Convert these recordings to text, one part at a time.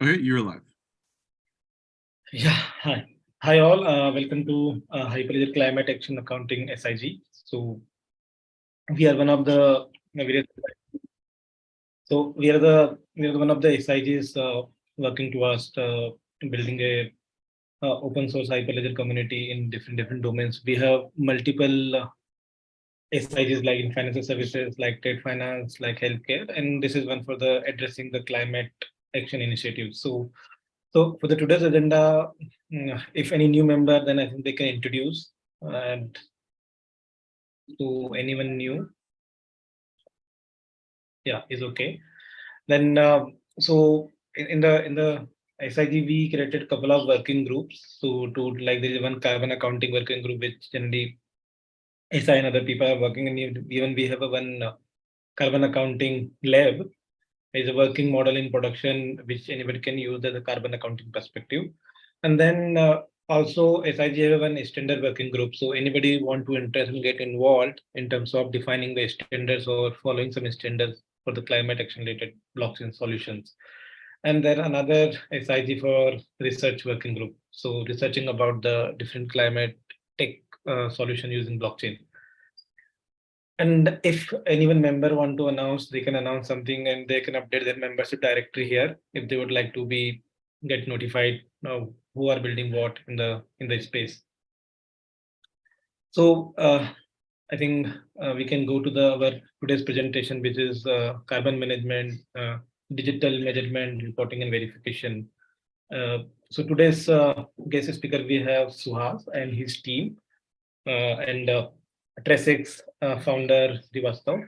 Okay, you're live. Yeah, hi. Hi all, welcome to Hyperledger Climate Action Accounting SIG. So we are one of the one of the SIGs working towards building a open source Hyperledger community in different domains. We have multiple SIGs like in financial services, like trade finance, like healthcare, and this is one for the addressing the climate action initiative. So for the today's agenda, if any new member, then I think they can introduce and to anyone new. Yeah, is okay. Then so in the SIG we created a couple of working groups. So to like there is one carbon accounting working group which generally SI and other people are working, and even we have a one carbon accounting lab is a working model in production which anybody can use as a carbon accounting perspective. And then also SIG have one standard working group. So anybody want to interest and get involved in terms of defining the standards or following some standards for the climate action related blockchain solutions. And then another SIG for research working group. So researching about the different climate tech solution using blockchain. And if anyone member want to announce, they can announce something and they can update their membership directory here if they would like to be get notified who are building what in the space. So I think we can go to our today's presentation, which is carbon management, digital measurement, reporting and verification. So today's guest speaker we have Suhas and his team, and TraceX founder Divastav.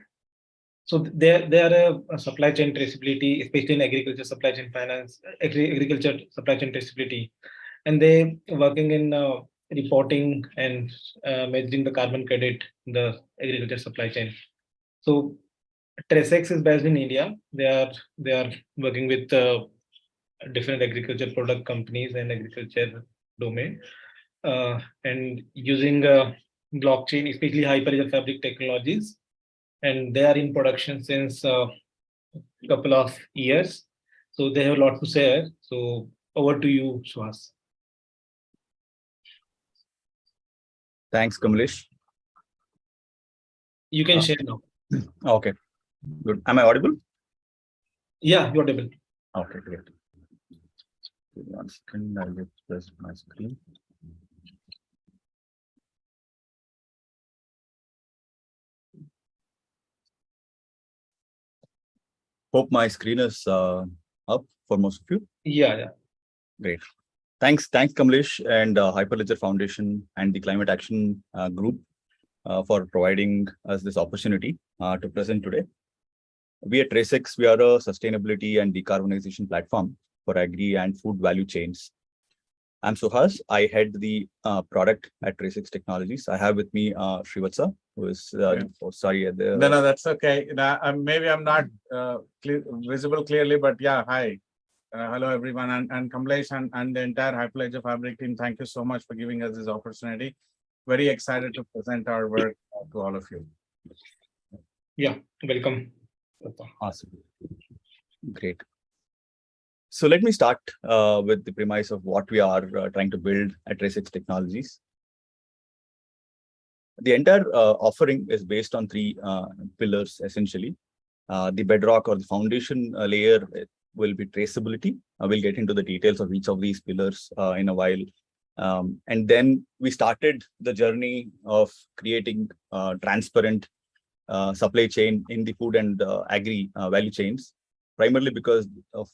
So they are a supply chain traceability, especially in agriculture supply chain finance, agriculture supply chain traceability, and they working in reporting and measuring the carbon credit in the agriculture supply chain. So TraceX is based in India. They are working with different agriculture product companies and agriculture domain, and using blockchain, especially Hyperledger Fabric technologies, and they are in production since a couple of years. So they have a lot to share. So over to you, Suhas. Thanks, Kamlesh. You can share now. Okay, good. Am I audible? Yeah, you're audible. Okay, great. One second, I'll just press my screen. Hope my screen is up for most of you. Yeah. Great. Thanks, Kamlesh and Hyperledger Foundation and the Climate Action Group for providing us this opportunity to present today. We at TraceX, we are a sustainability and decarbonization platform for agri and food value chains. I'm Suhas. I head the product at TraceX Technologies. I have with me Srivatsa, who is sorry. No, that's okay. Maybe I'm not visible clearly, but yeah, hi. Hello, everyone, and Kamlesh and the entire Hyperledger Fabric team. Thank you so much for giving us this opportunity. Very excited to present our work to all of you. Yeah, welcome. Awesome. Great. So let me start with the premise of what we are trying to build at TraceX Technologies. The entire offering is based on three pillars, essentially. The bedrock or the foundation layer will be traceability. We'll get into the details of each of these pillars in a while. And then we started the journey of creating transparent supply chain in the food and agri value chains, primarily because of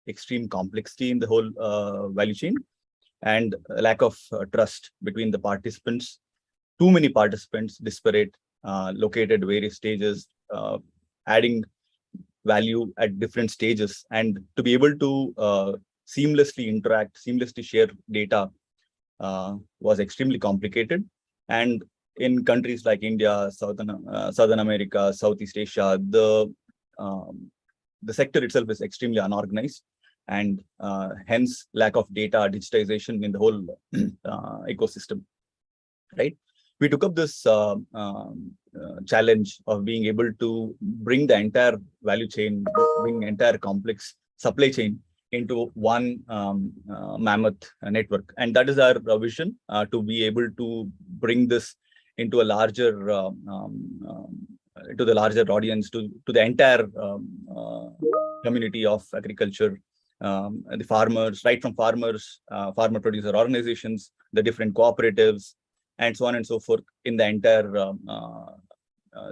extreme complexity in the whole value chain and a lack of trust between the participants. Too many participants, disparate, located various stages, adding value at different stages, and to be able to seamlessly interact, seamlessly share data was extremely complicated. And in countries like India, Southern America, Southeast Asia, the sector itself is extremely unorganized, and hence lack of data digitization in the whole ecosystem. Right? We took up this challenge of being able to bring the entire value chain, bring entire complex supply chain into one mammoth network. And that is our vision, to be able to bring this into a larger to the larger audience, to the entire community of agriculture, the farmers, right from farmers, farmer producer organizations, the different cooperatives, and so on and so forth in the entire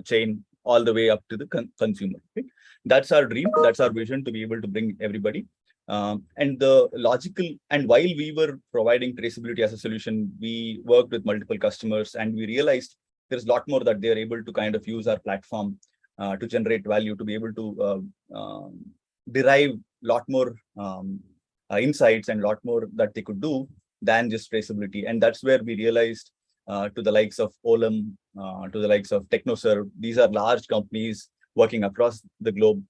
chain, all the way up to the consumer. Okay? That's our dream. That's our vision, to be able to bring everybody. And the logical, and while we were providing traceability as a solution, we worked with multiple customers, and we realized there's a lot more that they're able to kind of use our platform to generate value, to be able to derive a lot more insights and a lot more that they could do than just traceability. And that's where we realized, to the likes of Olam, to the likes of TechnoServe, these are large companies working across the globe,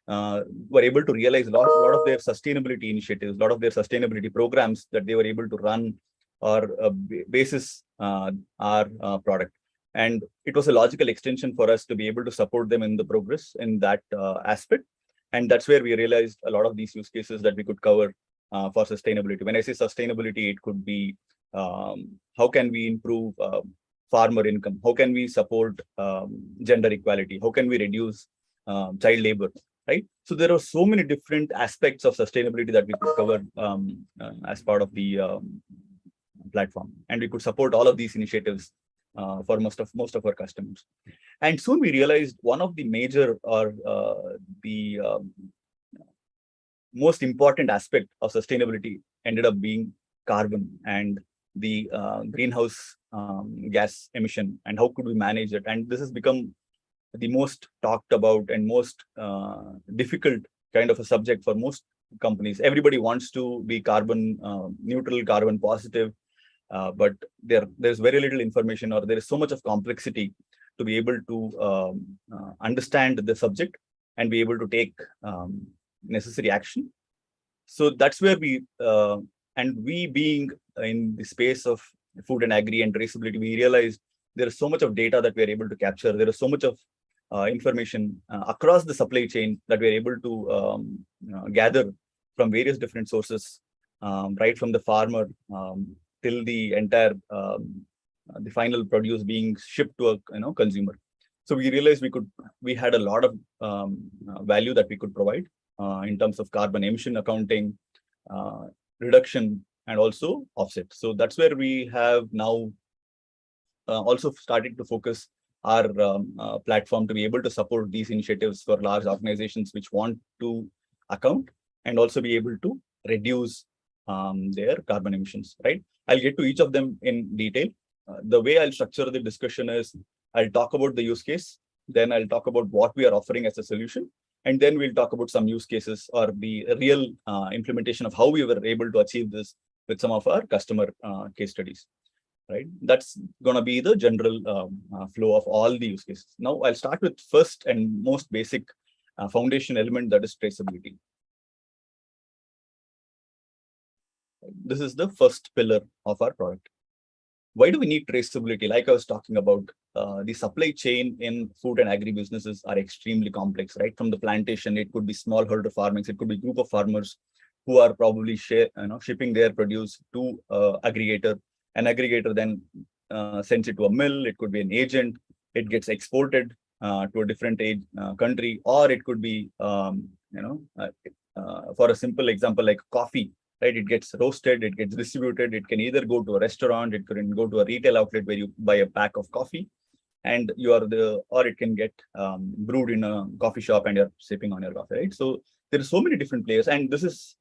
were able to realize a lot of their sustainability initiatives, a lot of their sustainability programs that they were able to run or basis our product. And it was a logical extension for us to be able to support them in the progress in that aspect. And that's where we realized a lot of these use cases that we could cover for sustainability. When I say sustainability, it could be how can we improve farmer income? How can we support gender equality? How can we reduce child labor? Right. So there are so many different aspects of sustainability that we could cover as part of the platform, and we could support all of these initiatives for most of our customers. And soon we realized one of the major, or the most important aspect of sustainability ended up being carbon and the greenhouse gas emission, and how could we manage it. And this has become the most talked about and most difficult kind of a subject for most companies. Everybody wants to be carbon neutral, carbon positive, but there's very little information, or there is so much of complexity to be able to understand the subject and be able to take necessary action. So that's where we being in the space of food and agri and traceability, we realized there is so much of data that we are able to capture. There is so much of information across the supply chain that we are able to gather from various different sources, right from the farmer till the entire the final produce being shipped to a consumer. So we realized we had a lot of value that we could provide in terms of carbon emission accounting, reduction, and also offset. So that's where we have now also started to focus our platform to be able to support these initiatives for large organizations which want to account and also be able to reduce their carbon emissions, right? I'll get to each of them in detail. The way I'll structure the discussion is I'll talk about the use case, then I'll talk about what we are offering as a solution, and then we'll talk about some use cases or the real implementation of how we were able to achieve this with some of our customer case studies. Right, that's going to be the general flow of all the use cases. Now, I'll start with first and most basic foundation element, that is traceability. This is the first pillar of our product. Why do we need traceability? Like I was talking about, the supply chain in food and agri businesses are extremely complex, right? From the plantation, it could be smallholder farming, it could be group of farmers who are probably shipping their produce to aggregator. An aggregator then sends it to a mill. It could be an agent. It gets exported to a different country, or it could be, for a simple example like coffee, right? It gets roasted, it gets distributed. It can either go to a restaurant, it can go to a retail outlet where you buy a pack of coffee, and or it can get brewed in a coffee shop and you're sipping on your coffee, right? So there are so many different players, and this is,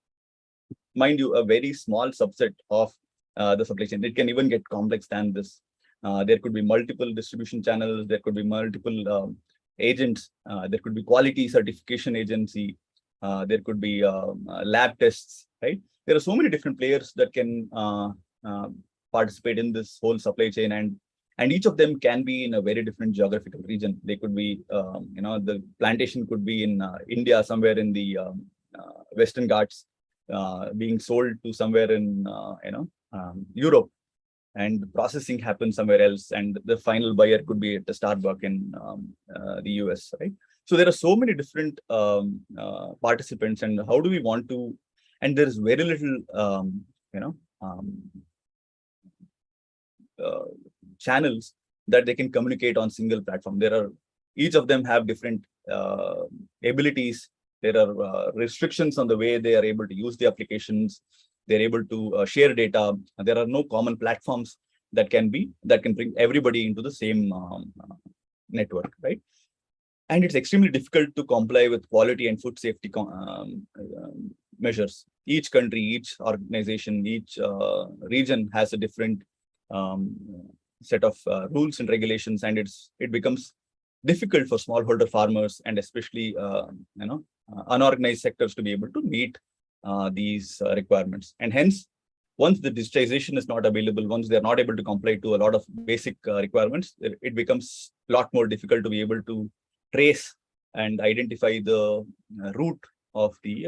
mind you, a very small subset of the supply chain. It can even get complex than this. There could be multiple distribution channels. There could be multiple agents. There could be quality certification agency. There could be lab tests, right? There are so many different players that can participate in this whole supply chain, and each of them can be in a very different geographical region. They could be, the plantation could be in India, somewhere in the Western Ghats, being sold to somewhere in Europe, and the processing happens somewhere else, and the final buyer could be at the Starbucks in the US, right? So there are so many different participants, and how do we want to and there is very little, channels that they can communicate on single platform. Each of them have different abilities. There are restrictions on the way they are able to use the applications. They're able to share data. There are no common platforms that can bring everybody into the same network, right? And it's extremely difficult to comply with quality and food safety measures. Each country, each organization, each region has a different set of rules and regulations, and it becomes difficult for smallholder farmers and especially unorganized sectors to be able to meet these requirements. And hence, once the digitization is not available, once they're not able to comply to a lot of basic requirements, it becomes a lot more difficult to be able to trace and identify the root of the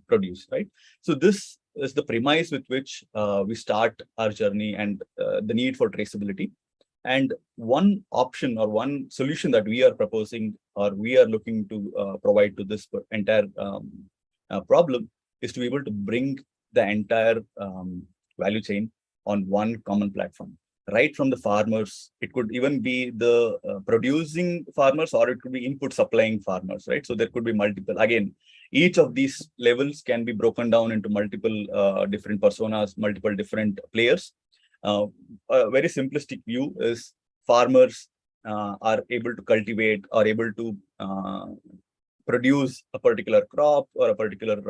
produce, right? So this is the premise with which we start our journey and the need for traceability. And one option or one solution that we are proposing or we are looking to provide to this entire problem is to be able to bring the entire value chain on one common platform. Right from the farmers, it could even be the producing farmers, or it could be input supplying farmers, right? So there could be multiple. Again, each of these levels can be broken down into multiple different personas, multiple different players. A very simplistic view is farmers are able to cultivate, are able to produce a particular crop or a particular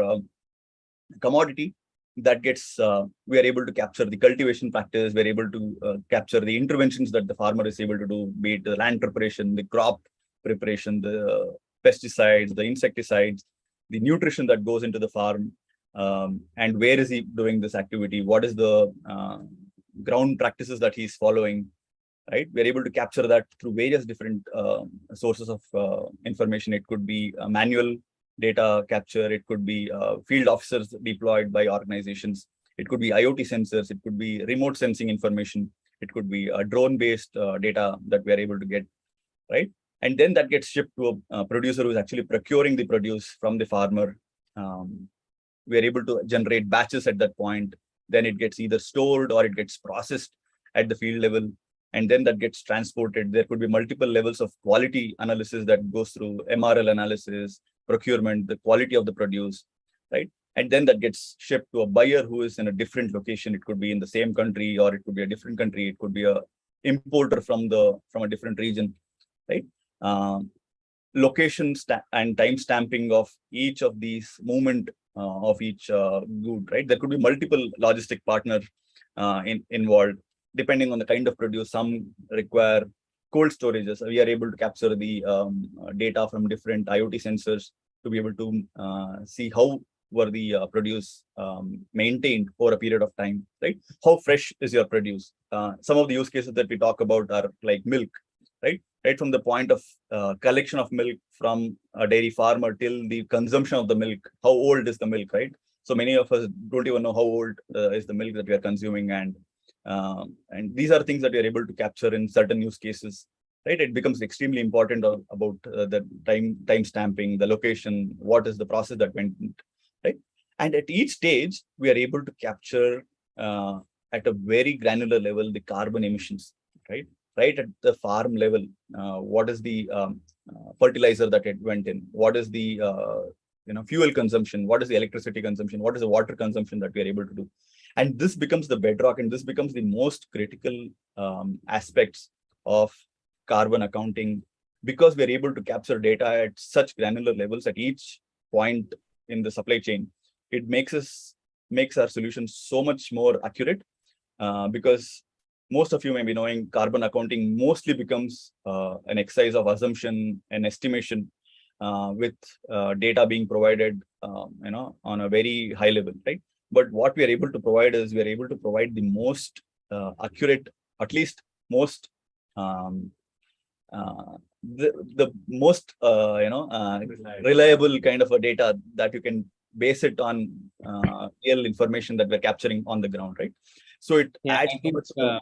commodity. That gets, we are able to capture the cultivation practice, we're able to capture the interventions that the farmer is able to do, be it the land preparation, the crop preparation, the pesticides, the insecticides, the nutrition that goes into the farm, and where is he doing this activity, what is the ground practices that he's following, right? We're able to capture that through various different sources of information. It could be manual data capture, it could be field officers deployed by organizations, it could be IoT sensors, it could be remote sensing information, it could be drone-based data that we are able to get, right? And then that gets shipped to a producer who is actually procuring the produce from the farmer. We are able to generate batches at that point. Then it gets either stored or it gets processed at the field level. And then that gets transported. There could be multiple levels of quality analysis that goes through MRL analysis, procurement, the quality of the produce, right? And then that gets shipped to a buyer who is in a different location. It could be in the same country, or it could be a different country. It could be a importer from a different region, right? Location and time stamping of each of these movement of each good, right? There could be multiple logistic partners involved, depending on the kind of produce. Some require cold storages. We are able to capture the data from different IoT sensors to be able to see how were the produce maintained over a period of time, right? How fresh is your produce? Some of the use cases that we talk about are like milk, right? Right from the point of collection of milk from a dairy farmer till the consumption of the milk. How old is the milk, right? So many of us don't even know how old is the milk that we are consuming, and these are things that we are able to capture in certain use cases, right? It becomes extremely important about the time stamping, the location, what is the process that went, right? And at each stage, we are able to capture at a very granular level the carbon emissions, right? Right at the farm level, what is the fertilizer that it went in? What is the fuel consumption? What is the electricity consumption? What is the water consumption that we are able to do? And this becomes the bedrock, and this becomes the most critical aspects of carbon accounting, because we are able to capture data at such granular levels at each point in the supply chain. It makes our solutions so much more accurate, because most of you may be knowing carbon accounting mostly becomes an exercise of assumption and estimation, with data being provided on a very high level, right? But what we are able to provide is we are able to provide the most accurate, at least most the most reliable kind of a data that you can base it on real information that we're capturing on the ground, right? So it adds so much.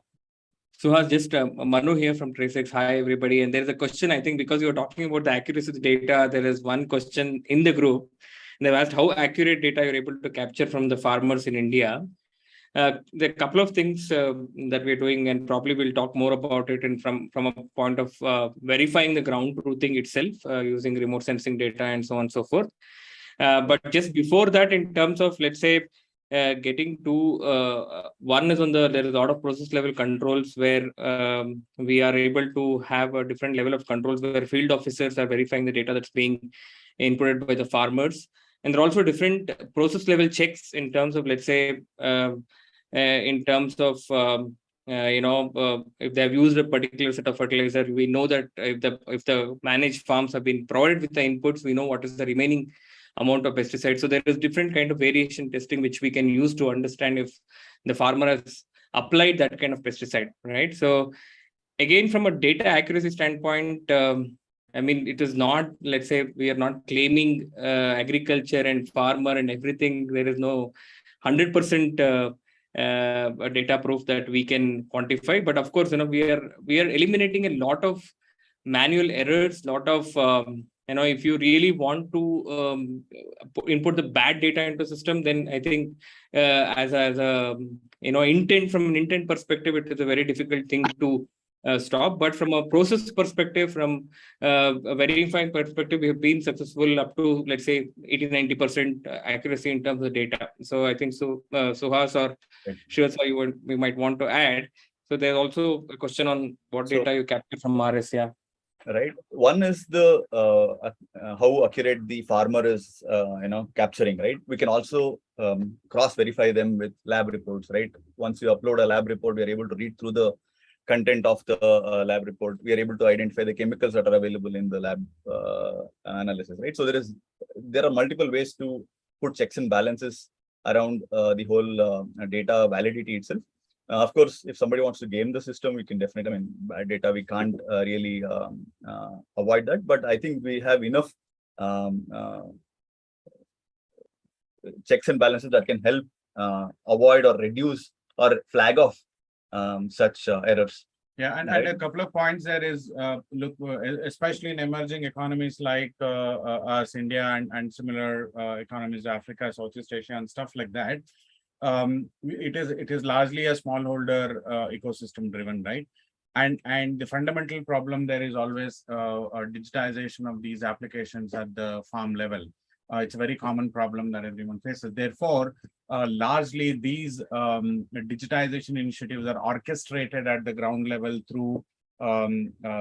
Suhas, just Manu here from TraceX. Hi, everybody. And there's a question, I think, because you're talking about the accuracy of the data, there is one question in the group. they've asked how accurate data you're able to capture from the farmers in India. There are a couple of things that we're doing, and probably we'll talk more about it and from a point of verifying the ground truthing itself using remote sensing data and so on and so forth. But just before that, in terms of, let's say, getting to one is there is a lot of process level controls where we are able to have a different level of controls where field officers are verifying the data that's being inputted by the farmers. And there are also different process level checks in terms of, let's say, in terms of if they have used a particular set of fertilizer, we know that if the managed farms have been provided with the inputs, we know what is the remaining amount of pesticide. So there is different kind of variation testing which we can use to understand if the farmer has applied that kind of pesticide, right? So again, from a data accuracy standpoint, I mean, it is not, let's say, we are not claiming agriculture and farmer and everything. There is no 100% data proof that we can quantify. But of course, we are eliminating a lot of manual errors, lot of if you really want to input the bad data into the system, then I think as a intent, from an intent perspective, it is a very difficult thing to stop. But from a process perspective, from a verifying perspective, we have been successful up to, let's say, 80-90% accuracy in terms of data. So I think Suhas or Shiva, we might want to add. So there's also a question on what data you capture from RS. Yeah. Right. One is the how accurate the farmer is, capturing. Right. We can also cross-verify them with lab reports. Right. Once you upload a lab report, we are able to read through the content of the lab report. We are able to identify the chemicals that are available in the lab analysis. Right. So there are multiple ways to put checks and balances around the whole data validity itself. Of course, if somebody wants to game the system, we can definitely, bad data, we can't really avoid that. But I think we have enough checks and balances that can help avoid or reduce or flag off such errors. Yeah, and a couple of points there is, look, especially in emerging economies like us, India, and similar economies, Africa, Southeast Asia, and stuff like that. It is largely a smallholder ecosystem driven, right? And the fundamental problem there is always a digitization of these applications at the farm level. It's a very common problem that everyone faces. Therefore, largely these digitization initiatives are orchestrated at the ground level through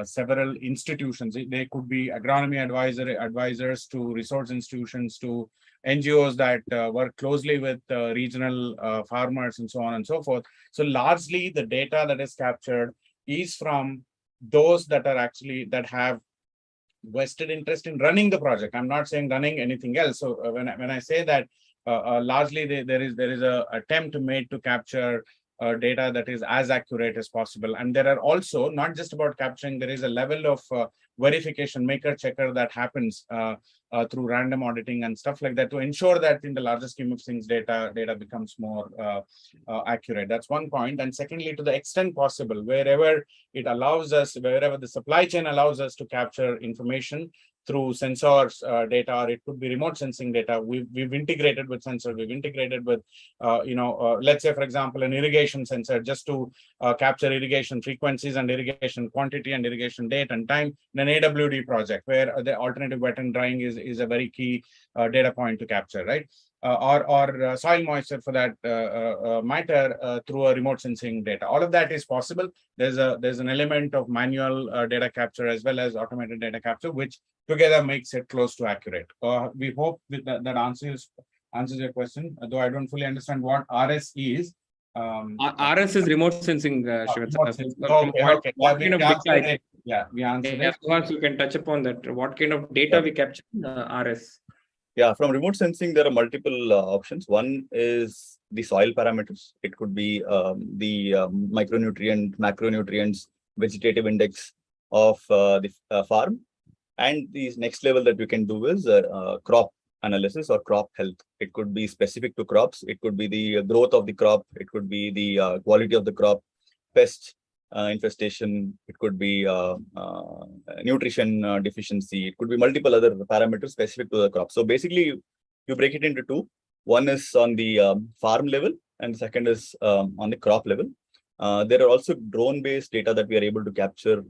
several institutions. They could be agronomy advisors to resource institutions to NGOs that work closely with regional farmers and so on and so forth. So largely the data that is captured is from those that are that have vested interest in running the project. I'm not saying running anything else. So when I say that largely there is a attempt made to capture data that is as accurate as possible. And there are also not just about capturing, there is a level of verification, maker checker that happens through random auditing and stuff like that to ensure that in the larger scheme of things, data becomes more accurate. That's one point. And secondly, to the extent possible, wherever it allows us, wherever the supply chain allows us to capture information through sensors data, or it could be remote sensing data. We've integrated with sensors. We've integrated with, let's say, for example, an irrigation sensor just to capture irrigation frequencies and irrigation quantity and irrigation date and time in an AWD project where the alternative wet and drying is a very key data point to capture, right? Or soil moisture for that matter through a remote sensing data. All of that is possible. There's an element of manual data capture as well as automated data capture, which together makes it close to accurate. We hope that answers your question, though I don't fully understand what RS is. RS is remote sensing, Shiva. Okay. We answered it. Once you can touch upon that, what kind of data we capture in RS? Yeah, from remote sensing, there are multiple options. One is the soil parameters. It could be the micronutrient, macronutrients, vegetative index of the farm. And the next level that we can do is crop analysis or crop health. It could be specific to crops. It could be the growth of the crop. It could be the quality of the crop, pest infestation. It could be nutrition deficiency. It could be multiple other parameters specific to the crop. So basically, you break it into two. One is on the farm level, and the second is on the crop level. There are also drone-based data that we are able to capture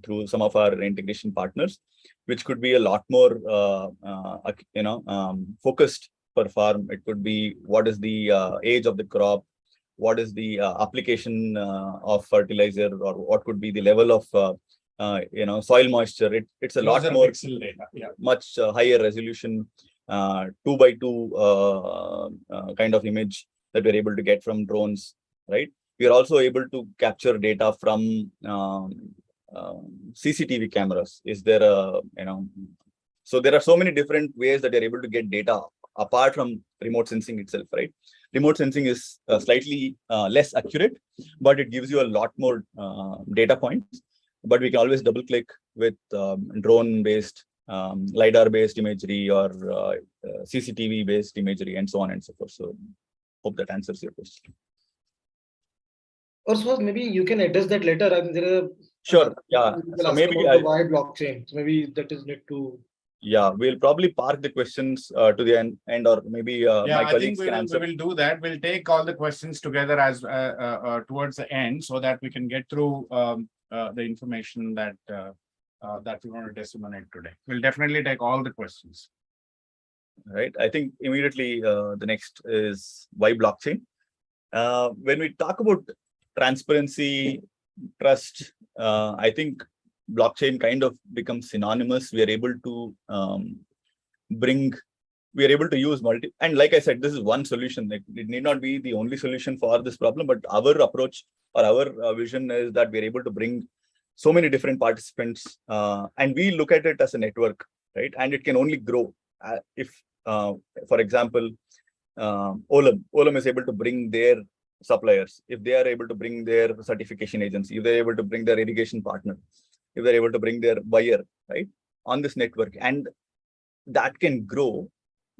through some of our integration partners, which could be a lot more, focused per farm. It could be what is the age of the crop, what is the application of fertilizer, or what could be the level of soil moisture. It's a lot more pixel data. Yeah. much higher resolution 2x2 kind of image that we're able to get from drones, right? We are also able to capture data from CCTV cameras. Is there a, so there are so many different ways that you're able to get data apart from remote sensing itself, right? Remote sensing is slightly less accurate, but it gives you a lot more data points. But we can always double click with drone-based, LiDAR-based imagery or CCTV-based imagery and so on and so forth. So hope that answers your question. Or Suhas, maybe you can address that later. I mean, there are sure. Yeah. So maybe why blockchain. So maybe that is need to. Yeah, we'll probably park the questions to the end, or maybe my colleagues can answer. We will do that. We'll take all the questions together as towards the end, so that we can get through the information that that we want to disseminate today. We'll definitely take all the questions. Right. I think immediately the next is why blockchain. When we talk about transparency, trust, I think blockchain kind of becomes synonymous. We are able to use and like I said, this is one solution. It need not be the only solution for this problem, but our approach or our vision is that we're able to bring so many different participants, and we look at it as a network, right? And it can only grow if, for example, Olam is able to bring their suppliers, if they are able to bring their certification agency, if they're able to bring their irrigation partner, if they're able to bring their buyer, right, on this network, and that can grow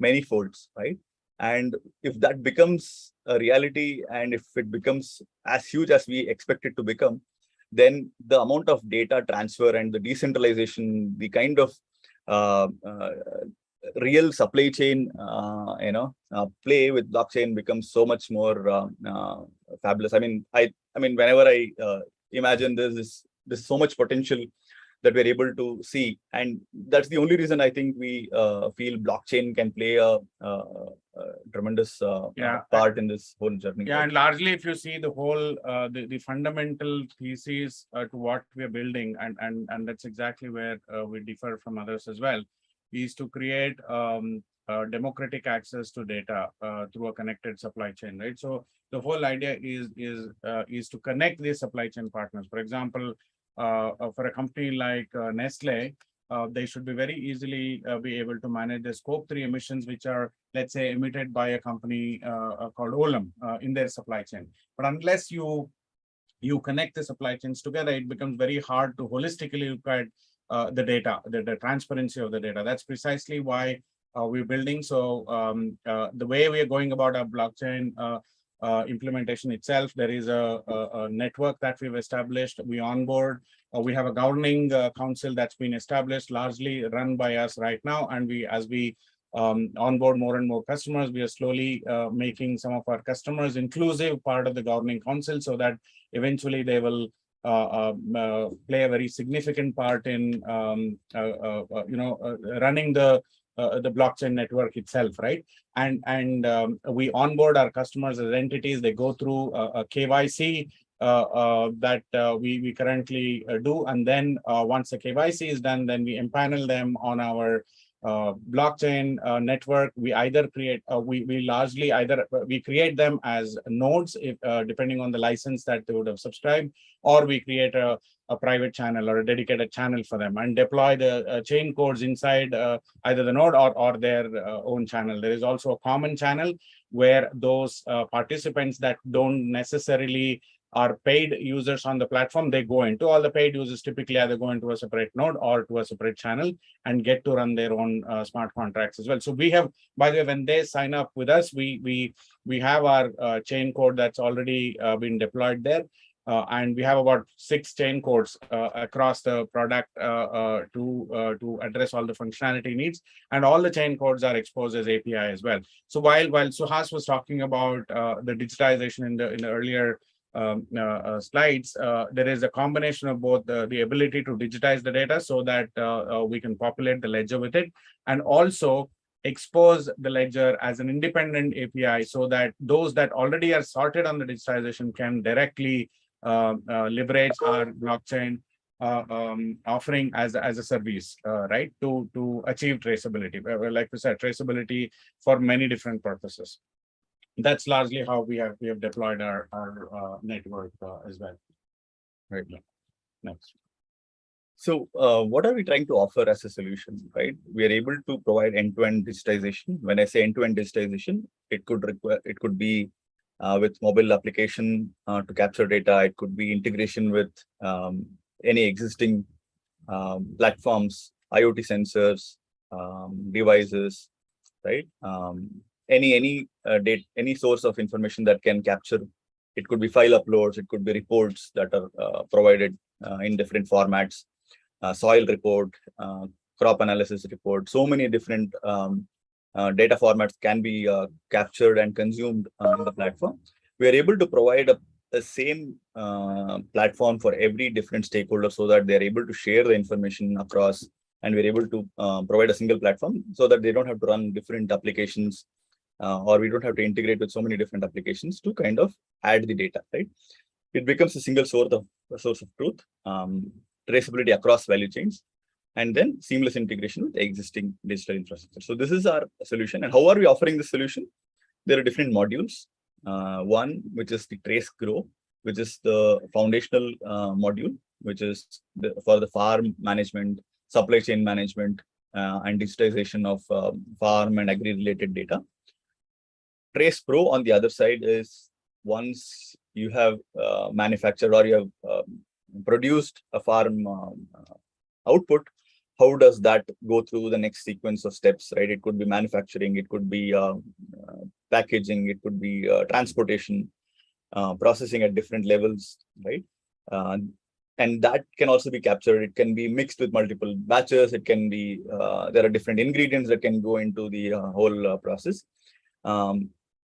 many folds, right? And if that becomes a reality, and if it becomes as huge as we expect it to become, then the amount of data transfer and the decentralization, the kind of real supply chain, play with blockchain becomes so much more fabulous. I mean, whenever I imagine there's so much potential that we're able to see, and that's the only reason I think we feel blockchain can play a tremendous part in this whole journey. Yeah, and largely, if you see the whole the fundamental thesis to what we're building, and that's exactly where we differ from others as well, is to create democratic access to data through a connected supply chain, right? So the whole idea is to connect these supply chain partners. For example, for a company like Nestle, they should be very easily be able to manage the scope 3 emissions, which are, let's say, emitted by a company called Olam in their supply chain. But unless you connect the supply chains together, it becomes very hard to holistically look at the data, the transparency of the data. That's precisely why we're building. So the way we are going about our blockchain implementation itself, there is a network that we've established. We onboard. We have a governing council that's been established, largely run by us right now. And as we onboard more and more customers, we are slowly making some of our customers inclusive part of the governing council, so that eventually they will play a very significant part in running the blockchain network itself, right? And we onboard our customers as entities. They go through a KYC that we currently do, and then once the KYC is done, then we empanel them on our blockchain network. We either create, we create them as nodes, if, depending on the license that they would have subscribed, or we create a private channel or a dedicated channel for them and deploy the chain codes inside either the node or their own channel. There is also a common channel where those participants that don't necessarily are paid users on the platform, they go into. All the paid users typically either go into a separate node or to a separate channel and get to run their own smart contracts as well. So we have, by the way, when they sign up with us, we have our chain code that's already been deployed there. And we have about 6 chain codes across the product to address all the functionality needs. And all the chain codes are exposed as API as well. So while Suhas was talking about the digitization in the earlier slides, there is a combination of both the ability to digitize the data so that we can populate the ledger with it, and also expose the ledger as an independent API so that those that already are sorted on the digitization can directly leverage our blockchain offering as a service, right, to achieve traceability. Like we said, traceability for many different purposes. That's largely how we have deployed our network as well. Right. Next. So what are we trying to offer as a solution, right? We are able to provide end-to-end digitization. When I say end-to-end digitization, it could be with mobile application to capture data. It could be integration with any existing platforms, IoT sensors, devices, right? Any data, any source of information that can capture. It could be file uploads. It could be reports that are provided in different formats. Soil report, crop analysis report. So many different data formats can be captured and consumed on the platform. We are able to provide the same platform for every different stakeholder so that they are able to share the information across, and we're able to provide a single platform so that they don't have to run different applications or we don't have to integrate with so many different applications to kind of add the data, right? It becomes a single source of truth, traceability across value chains, and then seamless integration with existing digital infrastructure. So this is our solution. And how are we offering this solution? There are different modules. One, which is the Trace Grow, which is the foundational module, which is for the farm management, supply chain management, and digitization of farm and agri-related data. Trace Pro on the other side is once you have manufactured or you have produced a farm output, how does that go through the next sequence of steps, right? It could be manufacturing, it could be packaging, it could be transportation, processing at different levels, right? And that can also be captured. It can be mixed with multiple batches. It can be, there are different ingredients that can go into the whole process.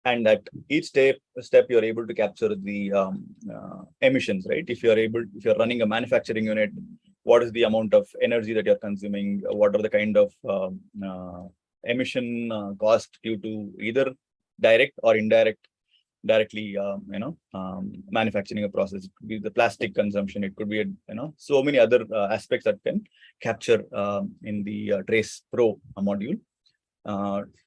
And at each step you're able to capture the emissions, right? If you're running a manufacturing unit, what is the amount of energy that you're consuming? What are the kind of emission cost due to either direct or directly manufacturing a process? It could be the plastic consumption. It could be so many other aspects that can capture in the Trace Pro module.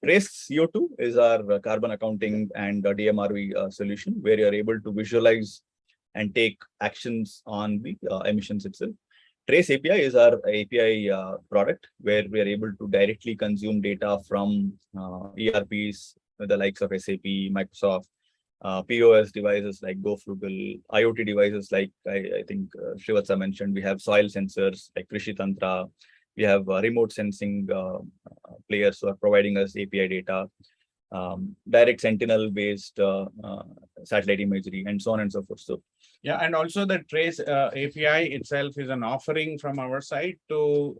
Trace CO2 is our carbon accounting and DMRV solution, where you are able to visualize and take actions on the emissions itself. Trace API is our API product, where we are able to directly consume data from ERPs, the likes of SAP, Microsoft, POS devices like GoFrugal, IoT devices like I think Srivatsa mentioned. We have soil sensors like Krishi Tantra. We have remote sensing players who are providing us API data, direct Sentinel-based satellite imagery, and so on and so forth. So, yeah, and also the Trace API itself is an offering from our side to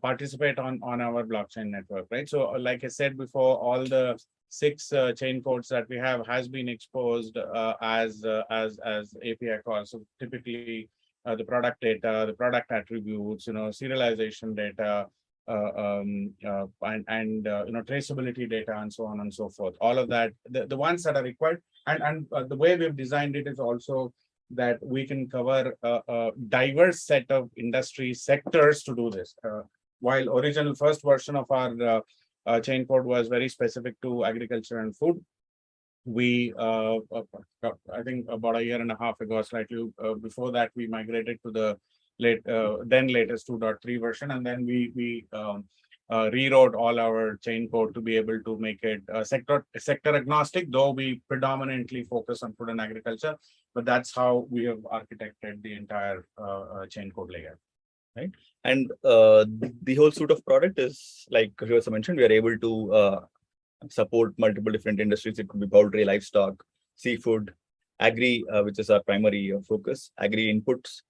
participate on our blockchain network, right? So, like I said before, all the 6 chain codes that we have has been exposed as API calls. So typically, the product data, the product attributes, serialization data, and traceability data, and so on and so forth. All of that, the ones that are required, and the way we've designed it is also that we can cover a diverse set of industry sectors to do this. While original first version of our chain code was very specific to agriculture and food, we I think about a year and a half ago, slightly before that, we migrated to the latest 2.3 version, and then we rewrote all our chain code to be able to make it sector agnostic, though we predominantly focus on food and agriculture. But that's how we have architected the entire chain code layer. Right. And the whole suite of product is, like Srivatsa mentioned, we are able to support multiple different industries. It could be poultry, livestock, seafood, agri, which is our primary focus, agri inputs.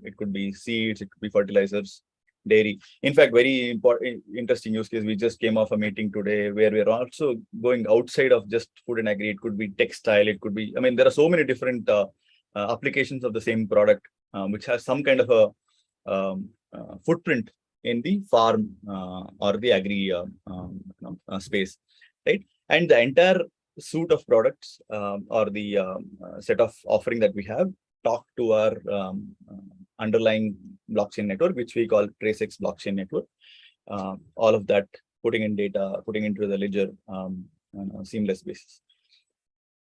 It could be seeds, it could be fertilizers, dairy. In fact, very important, interesting use case. We just came off a meeting today where we're also going outside of just food and agri. It could be textile. It could be, I mean, there are so many different applications of the same product, which has some kind of a footprint in the farm or the agri space, right? And the entire suite of products or the set of offering that we have talk to our underlying blockchain network, which we call TraceX blockchain network. All of that putting in data, putting into the ledger on a seamless basis.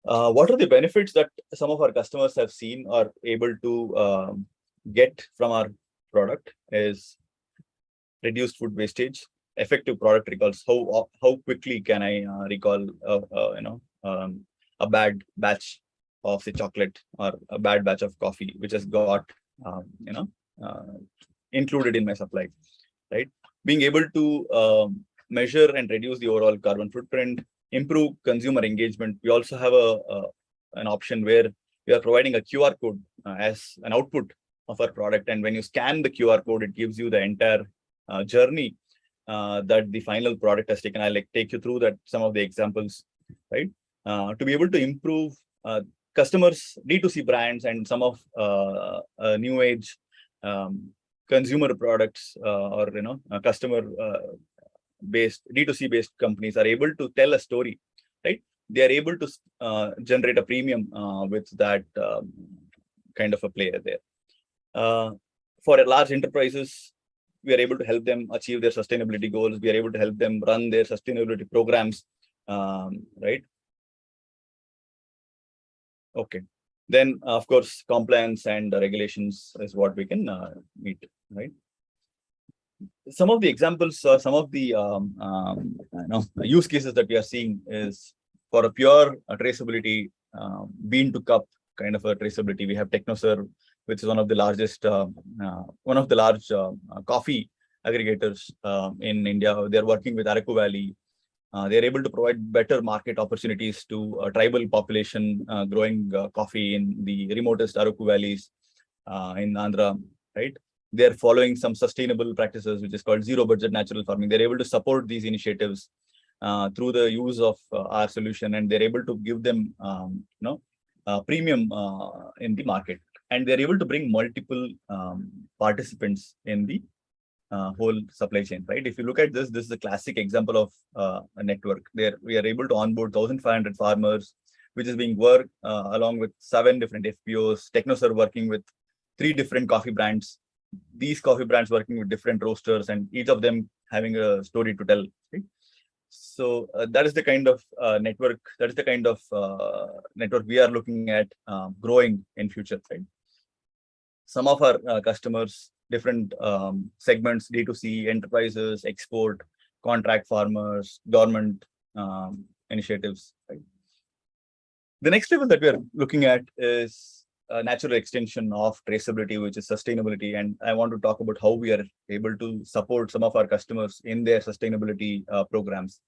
What are the benefits that some of our customers have seen or able to get from our product is reduced food wastage, effective product recalls. How quickly can I recall a bad batch of the chocolate or a bad batch of coffee which has got included in my supply, right? Being able to measure and reduce the overall carbon footprint, improve consumer engagement. We also have an option where we are providing a QR code as an output of our product, and when you scan the QR code, it gives you the entire journey that the final product has taken. I'll take you through that, some of the examples, right? To be able to improve customers, D2C brands, and some of new age consumer products or customer based D2C based companies are able to tell a story, right? They are able to generate a premium with that kind of a player there. For large enterprises, we are able to help them achieve their sustainability goals. We are able to help them run their sustainability programs, right? Okay. Then, of course, compliance and regulations is what we can meet, right? Some of the examples, some of the use cases that we are seeing is for a pure traceability, bean to cup kind of a traceability. We have TechnoServe, which is one of the largest, large coffee aggregators in India. They're working with Araku Valley. They're able to provide better market opportunities to a tribal population growing coffee in the remotest Araku valleys in Andhra, right? They're following some sustainable practices, which is called zero budget natural farming. They're able to support these initiatives through the use of our solution, and they're able to give them, premium in the market. And they're able to bring multiple participants in the whole supply chain, right? If you look at this is a classic example of a network. There we are able to onboard 1,500 farmers, which is being worked along with 7 different FPOs. TechnoServe working with 3 different coffee brands. These coffee brands working with different roasters, and each of them having a story to tell, right? So that is the kind of network. That is the kind of network we are looking at growing in future, right? Some of our customers, different segments, D2C, enterprises, export, contract farmers, government initiatives, right? The next level that we are looking at is a natural extension of traceability, which is sustainability. And I want to talk about how we are able to support some of our customers in their sustainability programs.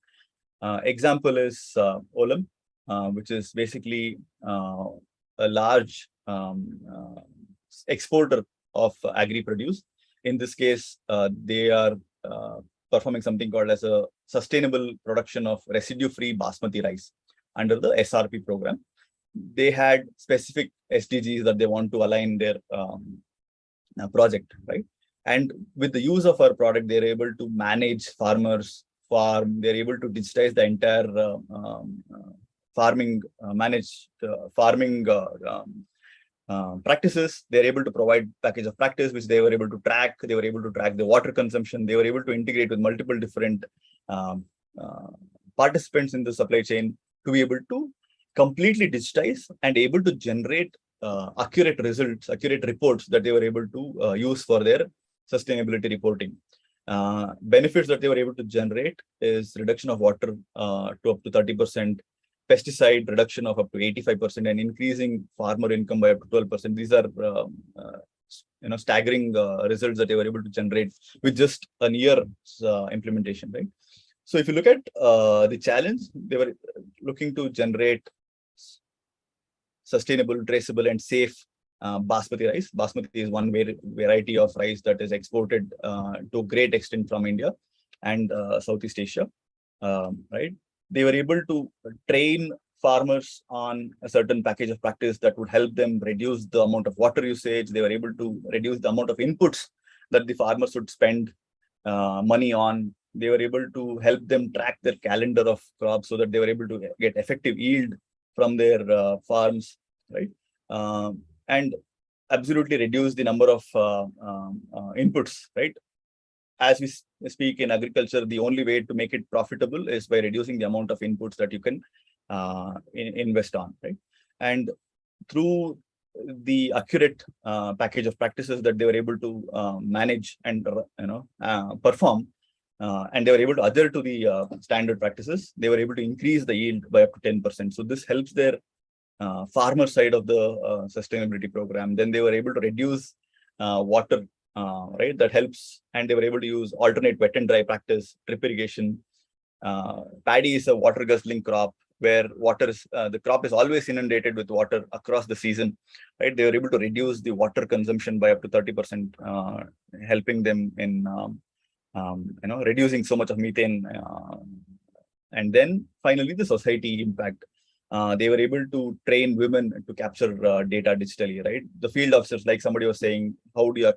Example is Olam, which is basically a large exporter of agri produce. In this case, they are performing something called as a sustainable production of residue-free basmati rice under the SRP program. They had specific SDGs that they want to align their project, right? And with the use of our product, they're able to manage farmers' farm. They're able to digitize the entire farming, manage farming practices. They're able to provide package of practice, which they were able to track. They were able to track the water consumption. They were able to integrate with multiple different participants in the supply chain to be able to completely digitize and able to generate accurate results, accurate reports that they were able to use for their sustainability reporting. Benefits that they were able to generate is reduction of water to up to 30%, pesticide reduction of up to 85%, and increasing farmer income by up to 12%. These are staggering results that they were able to generate with just a year implementation, right? So if you look at the challenge, they were looking to generate sustainable, traceable, and safe basmati rice. Basmati is one variety of rice that is exported to a great extent from India and Southeast Asia. Right? They were able to train farmers on a certain package of practice that would help them reduce the amount of water usage. They were able to reduce the amount of inputs that the farmers would spend money on. They were able to help them track their calendar of crops so that they were able to get effective yield from their farms, right? And absolutely reduce the number of inputs, right? As we speak in agriculture, the only way to make it profitable is by reducing the amount of inputs that you can invest on, right? And through the accurate package of practices that they were able to manage and perform, and they were able to adhere to the standard practices, they were able to increase the yield by up to 10%. So this helps their farmer side of the sustainability program. Then they were able to reduce water, right? That helps, and they were able to use alternate wet and dry practice, drip irrigation. Paddy is a water guzzling crop where water is the crop is always inundated with water across the season, right? They were able to reduce the water consumption by up to 30%, helping them in reducing so much of methane. And then finally, the society impact. They were able to train women to capture data digitally, right? The field officers, like somebody was saying, how do you,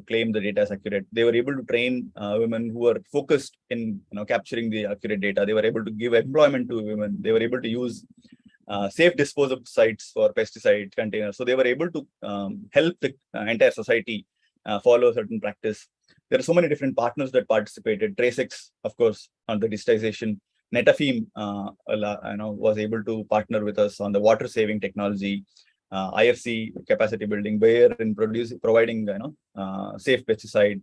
claim the data as accurate? They were able to train women who were focused in, capturing the accurate data. They were able to give employment to women. They were able to use safe disposal sites for pesticide containers. So they were able to help the entire society follow a certain practice. There are so many different partners that participated. TraceX, of course, on the digitization. Netafim, was able to partner with us on the water saving technology. IFC capacity building, Bayer in providing safe pesticide,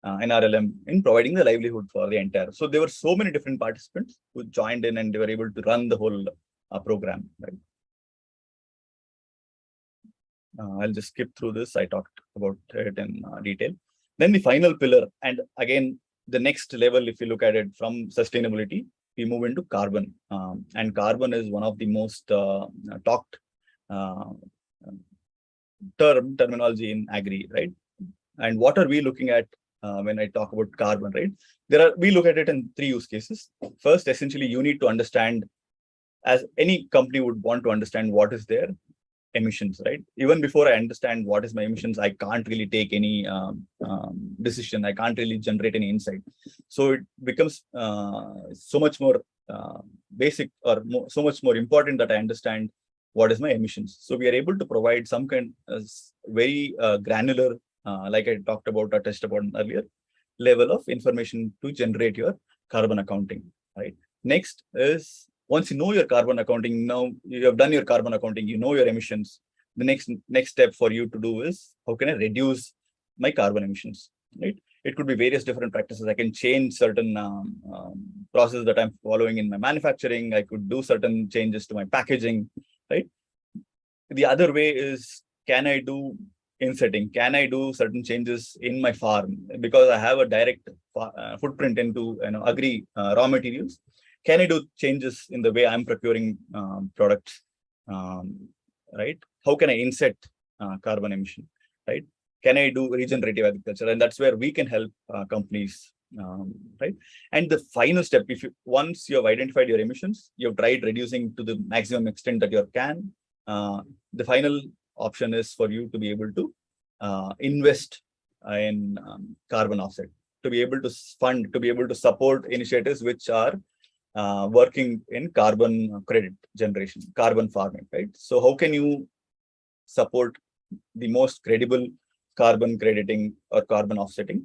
NRLM in providing the livelihood for the entire. So there were so many different participants who joined in and they were able to run the whole program. Right? I'll just skip through this. I talked about it in detail. Then the final pillar, and again, the next level, if you look at it from sustainability, we move into carbon. And carbon is one of the most talked terminology in agri, right? And what are we looking at when I talk about carbon, right? We look at it in 3 use cases. First, essentially, you need to understand, as any company would want to understand, what is their emissions, right? Even before I understand what is my emissions, I can't really take any decision. I can't really generate any insight. So it becomes so much more basic, or so much more important that I understand what is my emissions. So we are able to provide some kind of very granular, like I talked about or touched upon earlier, level of information to generate your carbon accounting, right? Next is, once you know your carbon accounting, now you have done your carbon accounting, you know your emissions. The next step for you to do is, how can I reduce my carbon emissions, right? It could be various different practices. I can change certain processes that I'm following in my manufacturing. I could do certain changes to my packaging, right? The other way is, can I do insetting? Can I do certain changes in my farm? Because I have a direct footprint into agri raw materials. Can I do changes in the way I'm procuring products, right? How can I inset carbon emission, right? Can I do regenerative agriculture? And that's where we can help companies, right? And the final step, once you have identified your emissions, you have tried reducing to the maximum extent that you can, the final option is for you to be able to invest in carbon offset, to be able to fund, to be able to support initiatives which are working in carbon credit generation, carbon farming, right? So how can you support the most credible carbon crediting or carbon offsetting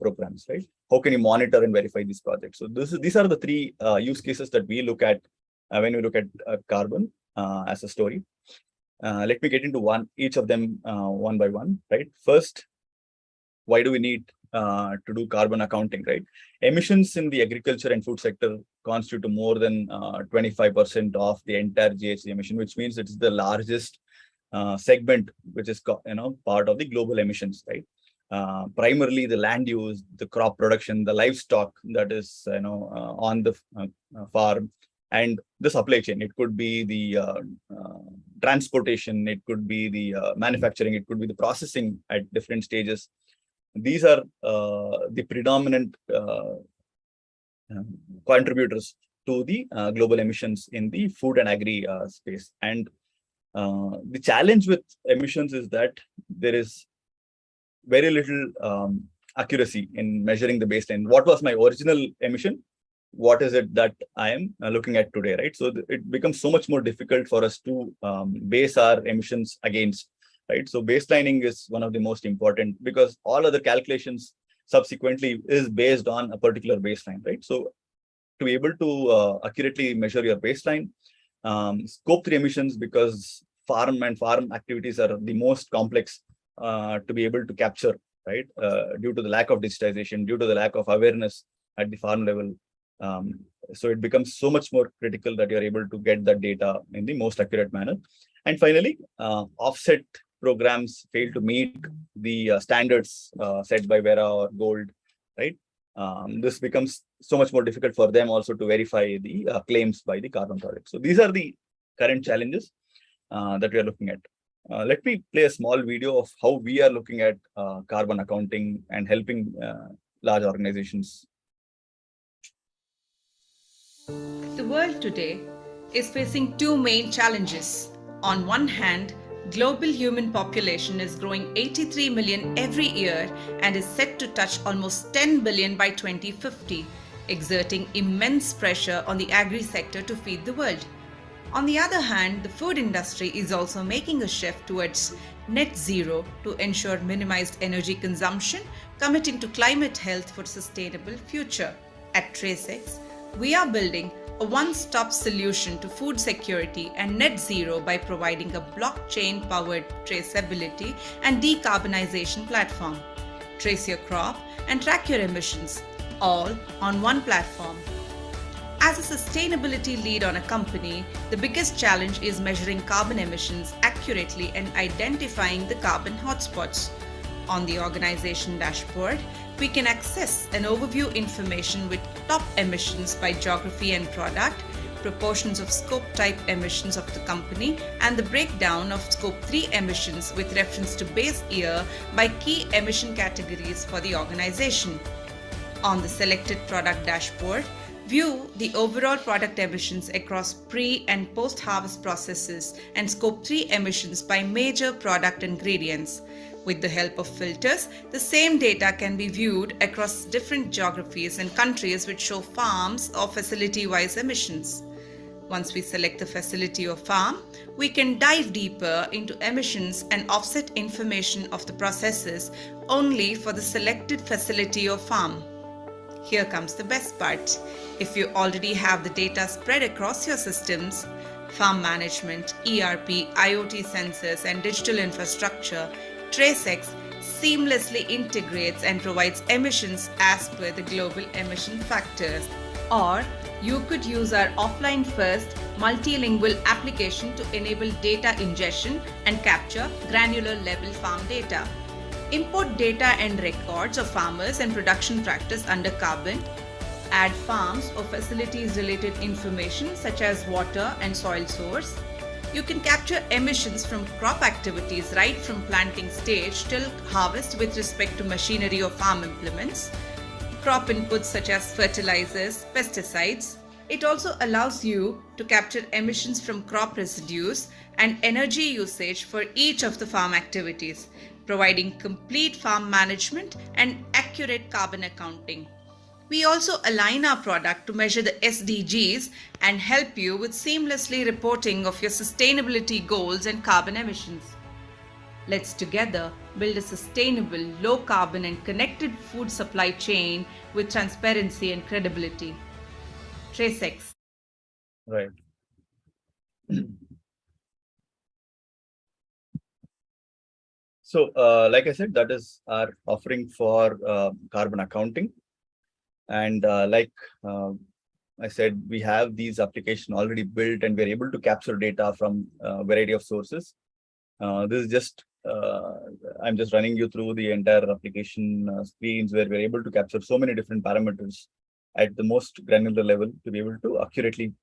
programs, right? How can you monitor and verify these projects? So these are the 3 use cases that we look at when we look at carbon as a story. Let me get into each of them one by one, right? First, why do we need to do carbon accounting, right? Emissions in the agriculture and food sector constitute more than 25% of the entire GHG emission, which means it's the largest segment, which is part of the global emissions, right? Primarily the land use, the crop production, the livestock that is on the farm, and the supply chain. It could be the transportation, it could be the manufacturing, it could be the processing at different stages. These are the predominant contributors to the global emissions in the food and agri space. And the challenge with emissions is that there is very little accuracy in measuring the baseline. What was my original emission? What is it that I am looking at today, right? So it becomes so much more difficult for us to base our emissions against, right? So baselining is one of the most important, because all other calculations subsequently is based on a particular baseline, right? So to be able to accurately measure your baseline, scope 3 emissions, because farm activities are the most complex to be able to capture, right? Due to the lack of digitization, due to the lack of awareness at the farm level. So it becomes so much more critical that you're able to get that data in the most accurate manner. And finally, offset programs fail to meet the standards set by Vera or Gold, right? This becomes so much more difficult for them also to verify the claims by the carbon project. So these are the current challenges that we are looking at. Let me play a small video of how we are looking at carbon accounting and helping large organizations. The world today is facing two main challenges. On one hand, global human population is growing 83 million every year and is set to touch almost 10 billion by 2050, exerting immense pressure on the agri sector to feed the world. On the other hand, the food industry is also making a shift towards net zero to ensure minimized energy consumption, committing to climate health for sustainable future. At TraceX, we are building a one-stop solution to food security and net zero by providing a blockchain-powered traceability and decarbonization platform. Trace your crop and track your emissions, all on one platform. As a sustainability lead on a company, the biggest challenge is measuring carbon emissions accurately and identifying the carbon hotspots. On the organization dashboard, we can access an overview information with top emissions by geography and product, proportions of scope type emissions of the company, and the breakdown of scope 3 emissions with reference to base year by key emission categories for the organization. On the selected product dashboard, view the overall product emissions across pre- and post-harvest processes and scope 3 emissions by major product ingredients. With the help of filters, the same data can be viewed across different geographies and countries which show farms or facility-wise emissions. Once we select the facility or farm, we can dive deeper into emissions and offset information of the processes only for the selected facility or farm. Here comes the best part. If you already have the data spread across your systems, farm management, ERP, IoT sensors, and digital infrastructure, TraceX seamlessly integrates and provides emissions as per the global emission factors. Or you could use our offline first multilingual application to enable data ingestion and capture granular level farm data. Import data and records of farmers and production practice under carbon. Add farms or facilities related information such as water and soil source. You can capture emissions from crop activities right from planting stage till harvest with respect to machinery or farm implements, crop inputs such as fertilizers, pesticides. It also allows you to capture emissions from crop residues and energy usage for each of the farm activities, providing complete farm management and accurate carbon accounting. We also align our product to measure the SDGs and help you with seamlessly reporting of your sustainability goals and carbon emissions. Let's together build a sustainable, low carbon and connected food supply chain with transparency and credibility. TraceX. Right. So, like I said, that is our offering for carbon accounting. And like I said, we have these applications already built and we're able to capture data from a variety of sources. This is just, I'm just running you through the entire application screens where we're able to capture so many different parameters at the most granular level to be able to accurately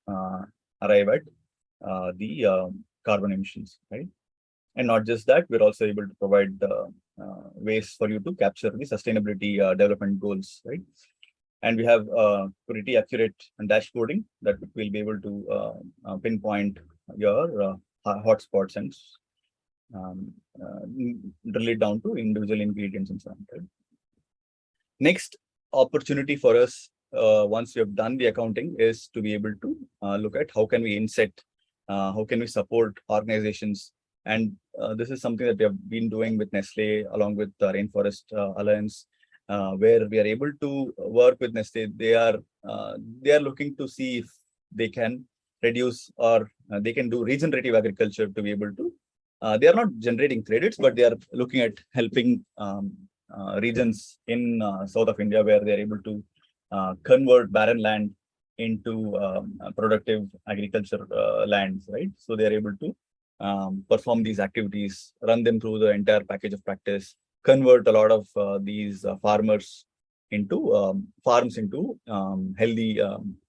arrive at the carbon emissions, right? And not just that, we're also able to provide ways for you to capture the sustainability development goals, right? And we have pretty accurate dashboarding that will be able to pinpoint your hotspots and drill it down to individual ingredients and so on. Right? Next opportunity for us, once we have done the accounting, is to be able to look at how can we inset, how can we support organizations. And this is something that we have been doing with Nestle along with the Rainforest Alliance, where we are able to work with Nestle. They are looking to see if they can reduce or they can do regenerative agriculture to be able to. They are not generating credits, but they are looking at helping regions in south of India where they are able to convert barren land into productive agriculture lands, right? So they are able to perform these activities, run them through the entire package of practice, convert a lot of these farmers into farms into healthy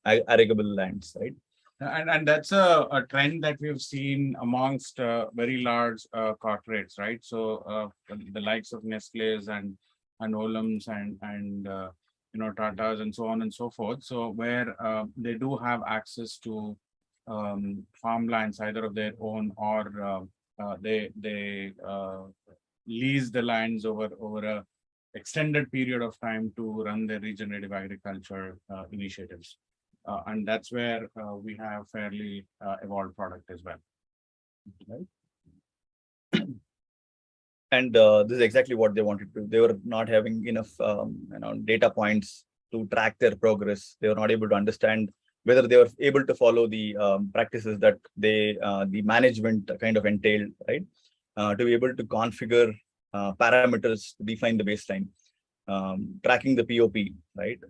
arable lands, right? And that's a trend that we've seen amongst very large corporates, right? So the likes of Nestle's and Olam's and Tata's and so on and so forth. So where they do have access to farmlands either of their own or they lease the lands over a extended period of time to run their regenerative agriculture initiatives. And that's where we have fairly evolved product as well. Right? And this is exactly what they wanted to do. They were not having enough data points to track their progress. They were not able to understand whether they were able to follow the practices that they the management kind of entailed, right? To be able to configure parameters to define the baseline, tracking the POP, right?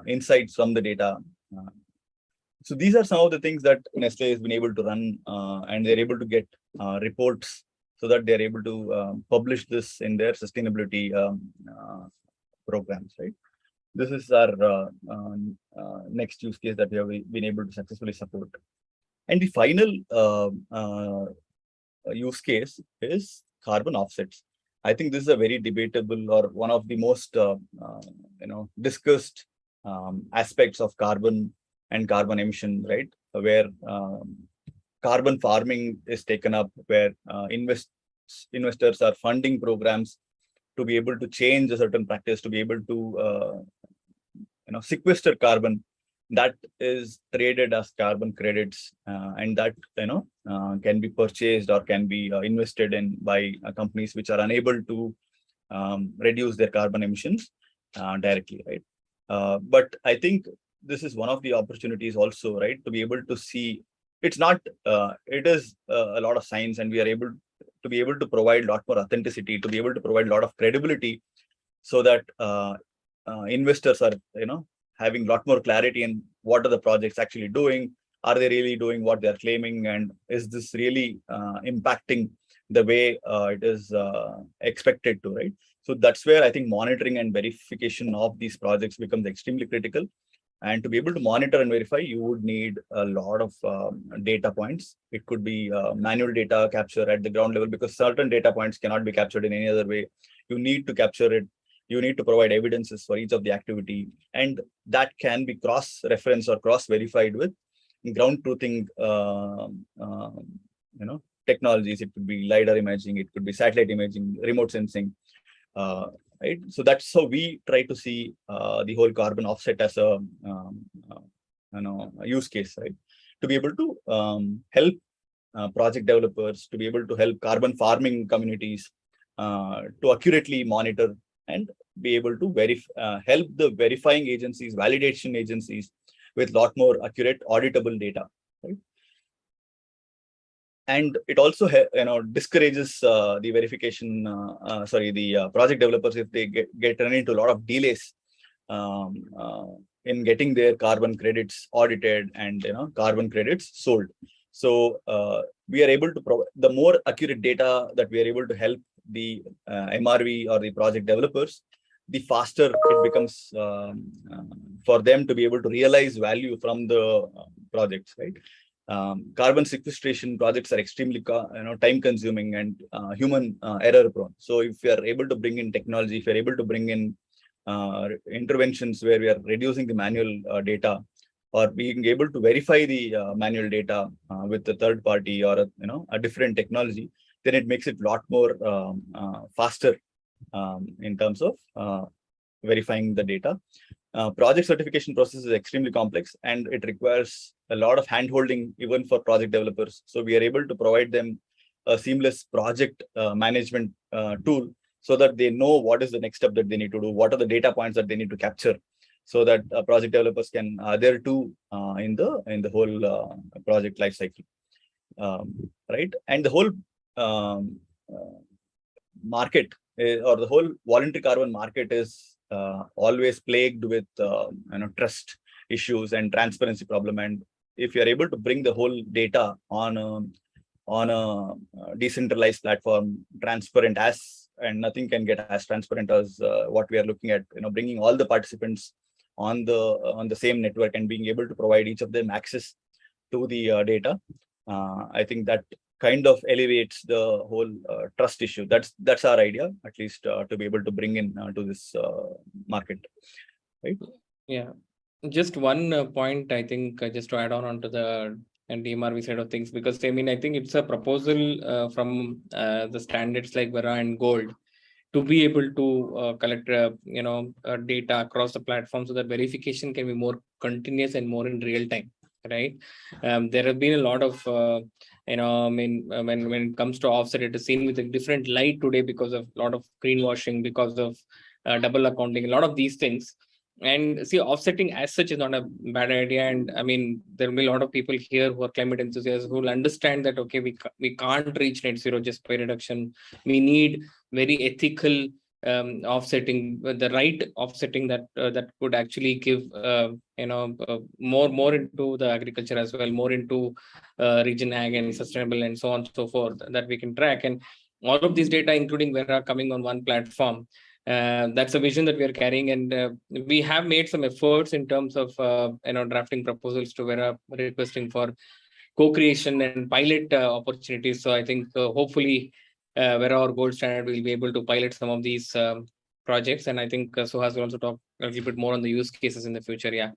Insights from the data. So these are some of the things that Nestle has been able to run, and they're able to get reports so that they're able to publish this in their sustainability programs, right? This is our next use case that we have been able to successfully support. And the final use case is carbon offsets. I think this is a very debatable or one of the most discussed aspects of carbon and carbon emission, right? Where carbon farming is taken up, where investors are funding programs to be able to change a certain practice, to be able to sequester carbon that is traded as carbon credits, and that can be purchased or can be invested in by companies which are unable to reduce their carbon emissions directly, right? But I think this is one of the opportunities also, right? To be able to see, it's not, it is a lot of science, and we are able to be able to provide a lot more authenticity, to be able to provide a lot of credibility, so that investors are, having a lot more clarity in what are the projects actually doing. Are they really doing what they're claiming? And is this really impacting the way it is expected to, right? So that's where I think monitoring and verification of these projects becomes extremely critical. And to be able to monitor and verify, you would need a lot of data points. It could be manual data capture at the ground level, because certain data points cannot be captured in any other way. You need to capture it. You need to provide evidences for each of the activity, and that can be cross-referenced or cross-verified with ground truthing, technologies. It could be LiDAR imaging, it could be satellite imaging, remote sensing, right? So that's how we try to see the whole carbon offset as a use case, right? To be able to help project developers, to be able to help carbon farming communities to accurately monitor and be able to help the verifying agencies, validation agencies with a lot more accurate auditable data, right? And it also discourages the verification, the project developers if they get run into a lot of delays in getting their carbon credits audited and carbon credits sold. So we are able to provide the more accurate data that we are able to help the MRV or the project developers, the faster it becomes for them to be able to realize value from the projects, right? Carbon sequestration projects are extremely time consuming and human error prone. So if we are able to bring in technology, if we are able to bring in interventions where we are reducing the manual data, or being able to verify the manual data with a third party or a different technology, then it makes it a lot more faster in terms of verifying the data. Project certification process is extremely complex and it requires a lot of hand-holding even for project developers. So we are able to provide them a seamless project management tool so that they know what is the next step that they need to do, what are the data points that they need to capture, so that project developers can adhere to in the whole project life cycle, right? And the whole market or the whole voluntary carbon market is always plagued with trust issues and transparency problem. And if you are able to bring the whole data on a decentralized platform, transparent and nothing can get as transparent as what we are looking at, bringing all the participants on the same network and being able to provide each of them access to the data. I think that kind of elevates the whole trust issue. That's our idea, at least to be able to bring in to this market, right? Yeah, just one point, I think, just to add onto the DMRV side of things, because I mean, I think it's a proposal from the standards like Vera and Gold to be able to collect data across the platform so that verification can be more continuous and more in real time, right? There have been a lot of I mean, when it comes to offset, it is seen with a different light today because of a lot of greenwashing, because of double accounting, a lot of these things. And see, offsetting as such is not a bad idea. And I mean, there will be a lot of people here who are climate enthusiasts who will understand that, okay, we can't reach net zero just by reduction. We need very ethical offsetting, the right offsetting that could actually give more into the agriculture as well, more into region ag and sustainable and so on and so forth, that we can track. And all of these data, including Vera, coming on one platform. That's a vision that we are carrying, and we have made some efforts in terms of drafting proposals to Vera, requesting for co-creation and pilot opportunities. So I think hopefully Vera or Gold Standard will be able to pilot some of these projects, and I think Suhas will also talk a little bit more on the use cases in the future. Yeah,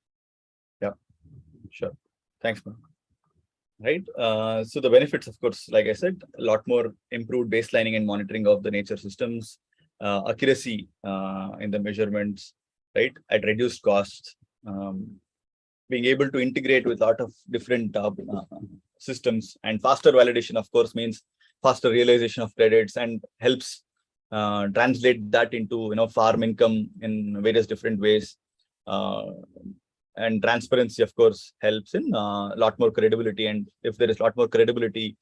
sure. Thanks, man. Right. So the benefits, of course, like I said, a lot more improved baselining and monitoring of the nature systems. Accuracy in the measurements, right, at reduced costs, being able to integrate with a lot of different systems, and faster validation, of course, means faster realization of credits and helps translate that into farm income in various different ways. And transparency, of course, helps in a lot more credibility. And if there is a lot more credibility,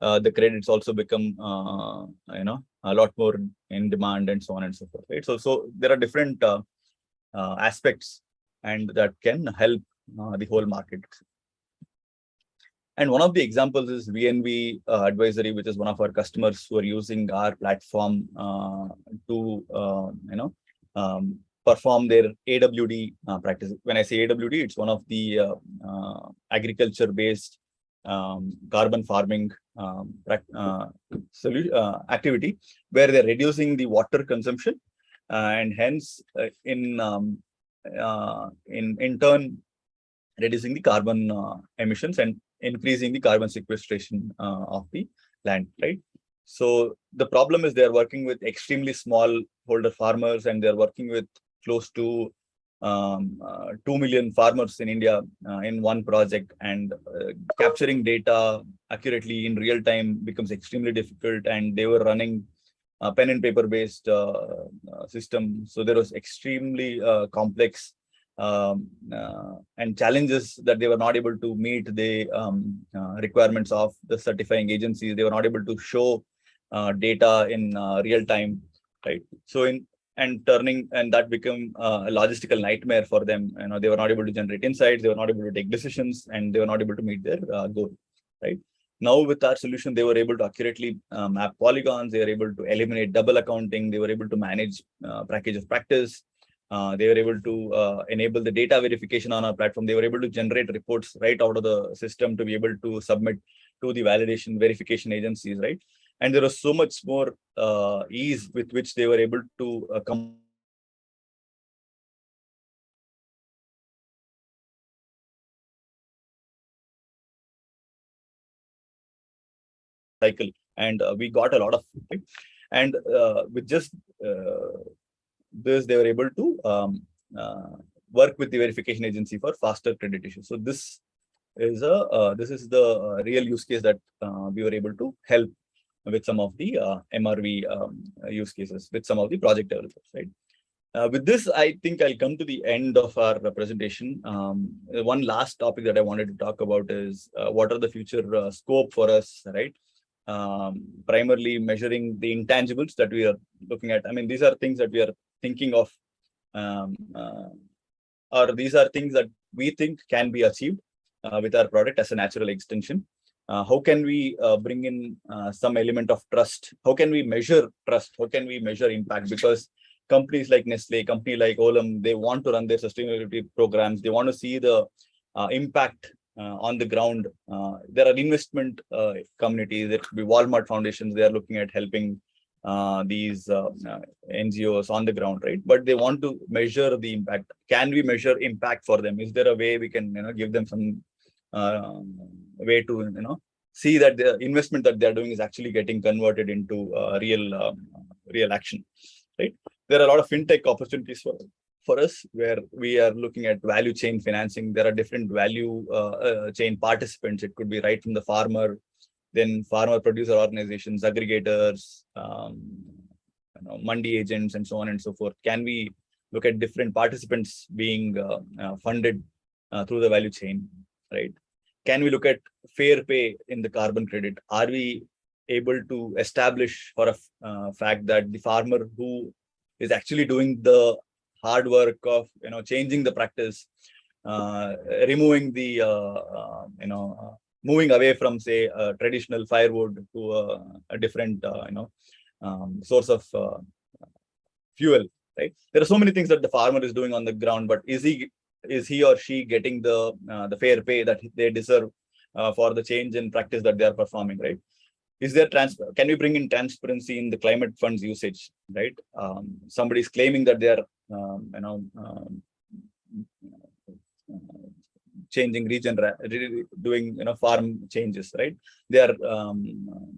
the credits also become a lot more in demand and so on and so forth, right? So there are different aspects and that can help the whole market. And one of the examples is VNV Advisory, which is one of our customers who are using our platform to perform their AWD practice. When I say AWD, it's one of the agriculture-based carbon farming activity, where they're reducing the water consumption and hence in turn reducing the carbon emissions and increasing the carbon sequestration of the land, right? So the problem is they're working with extremely small holder farmers, and they're working with close to 2 million farmers in India in one project, and capturing data accurately in real time becomes extremely difficult. And they were running a pen and paper based system, so there was extremely complex and challenges that they were not able to meet the requirements of the certifying agencies. They were not able to show data in real time, right? So that became a logistical nightmare for them. They were not able to generate insights, they were not able to take decisions, and they were not able to meet their goal, right? Now with our solution, they were able to accurately map polygons, they were able to eliminate double accounting, they were able to manage package of practice, They were able to enable the data verification on our platform. They were able to generate reports right out of the system to be able to submit to the validation verification agencies, right? And there was so much more ease with which they were able to come cycle, and we got a lot of, and with just this, they were able to work with the verification agency for faster credit issues. So this is the real use case that we were able to help with some of the MRV use cases with some of the project developers, right? With this, I think I'll come to the end of our presentation. One last topic that I wanted to talk about is what are the future scope for us, right? Primarily measuring the intangibles that we are looking at. I mean, these are things that we are thinking of, or these are things that we think can be achieved with our product as a natural extension. How can we bring in some element of trust? How can we measure trust? How can we measure impact? Because companies like Nestle, company like Olam, they want to run their sustainability programs. They want to see the impact on the ground. There are investment communities. There could be Walmart foundations. They are looking at helping these NGOs on the ground, right? But they want to measure the impact. Can we measure impact for them? Is there a way we can, give them some way to, see that the investment that they're doing is actually getting converted into real action, right? There are a lot of fintech opportunities for us where we are looking at value chain financing. There are different value chain participants. It could be right from the farmer, then farmer producer organizations, aggregators, mandi agents, and so on and so forth. Can we look at different participants being funded through the value chain, right? Can we look at fair pay in the carbon credit? Are we able to establish for a fact that the farmer who is actually doing the hard work of changing the practice, removing the moving away from, say, traditional firewood to a different source of fuel, right? There are so many things that the farmer is doing on the ground, but is he or she getting the fair pay that they deserve for the change in practice that they are performing, right? Is there can we bring in transparency in the climate funds usage, right? Somebody is claiming that they are changing region, doing farm changes, right? They are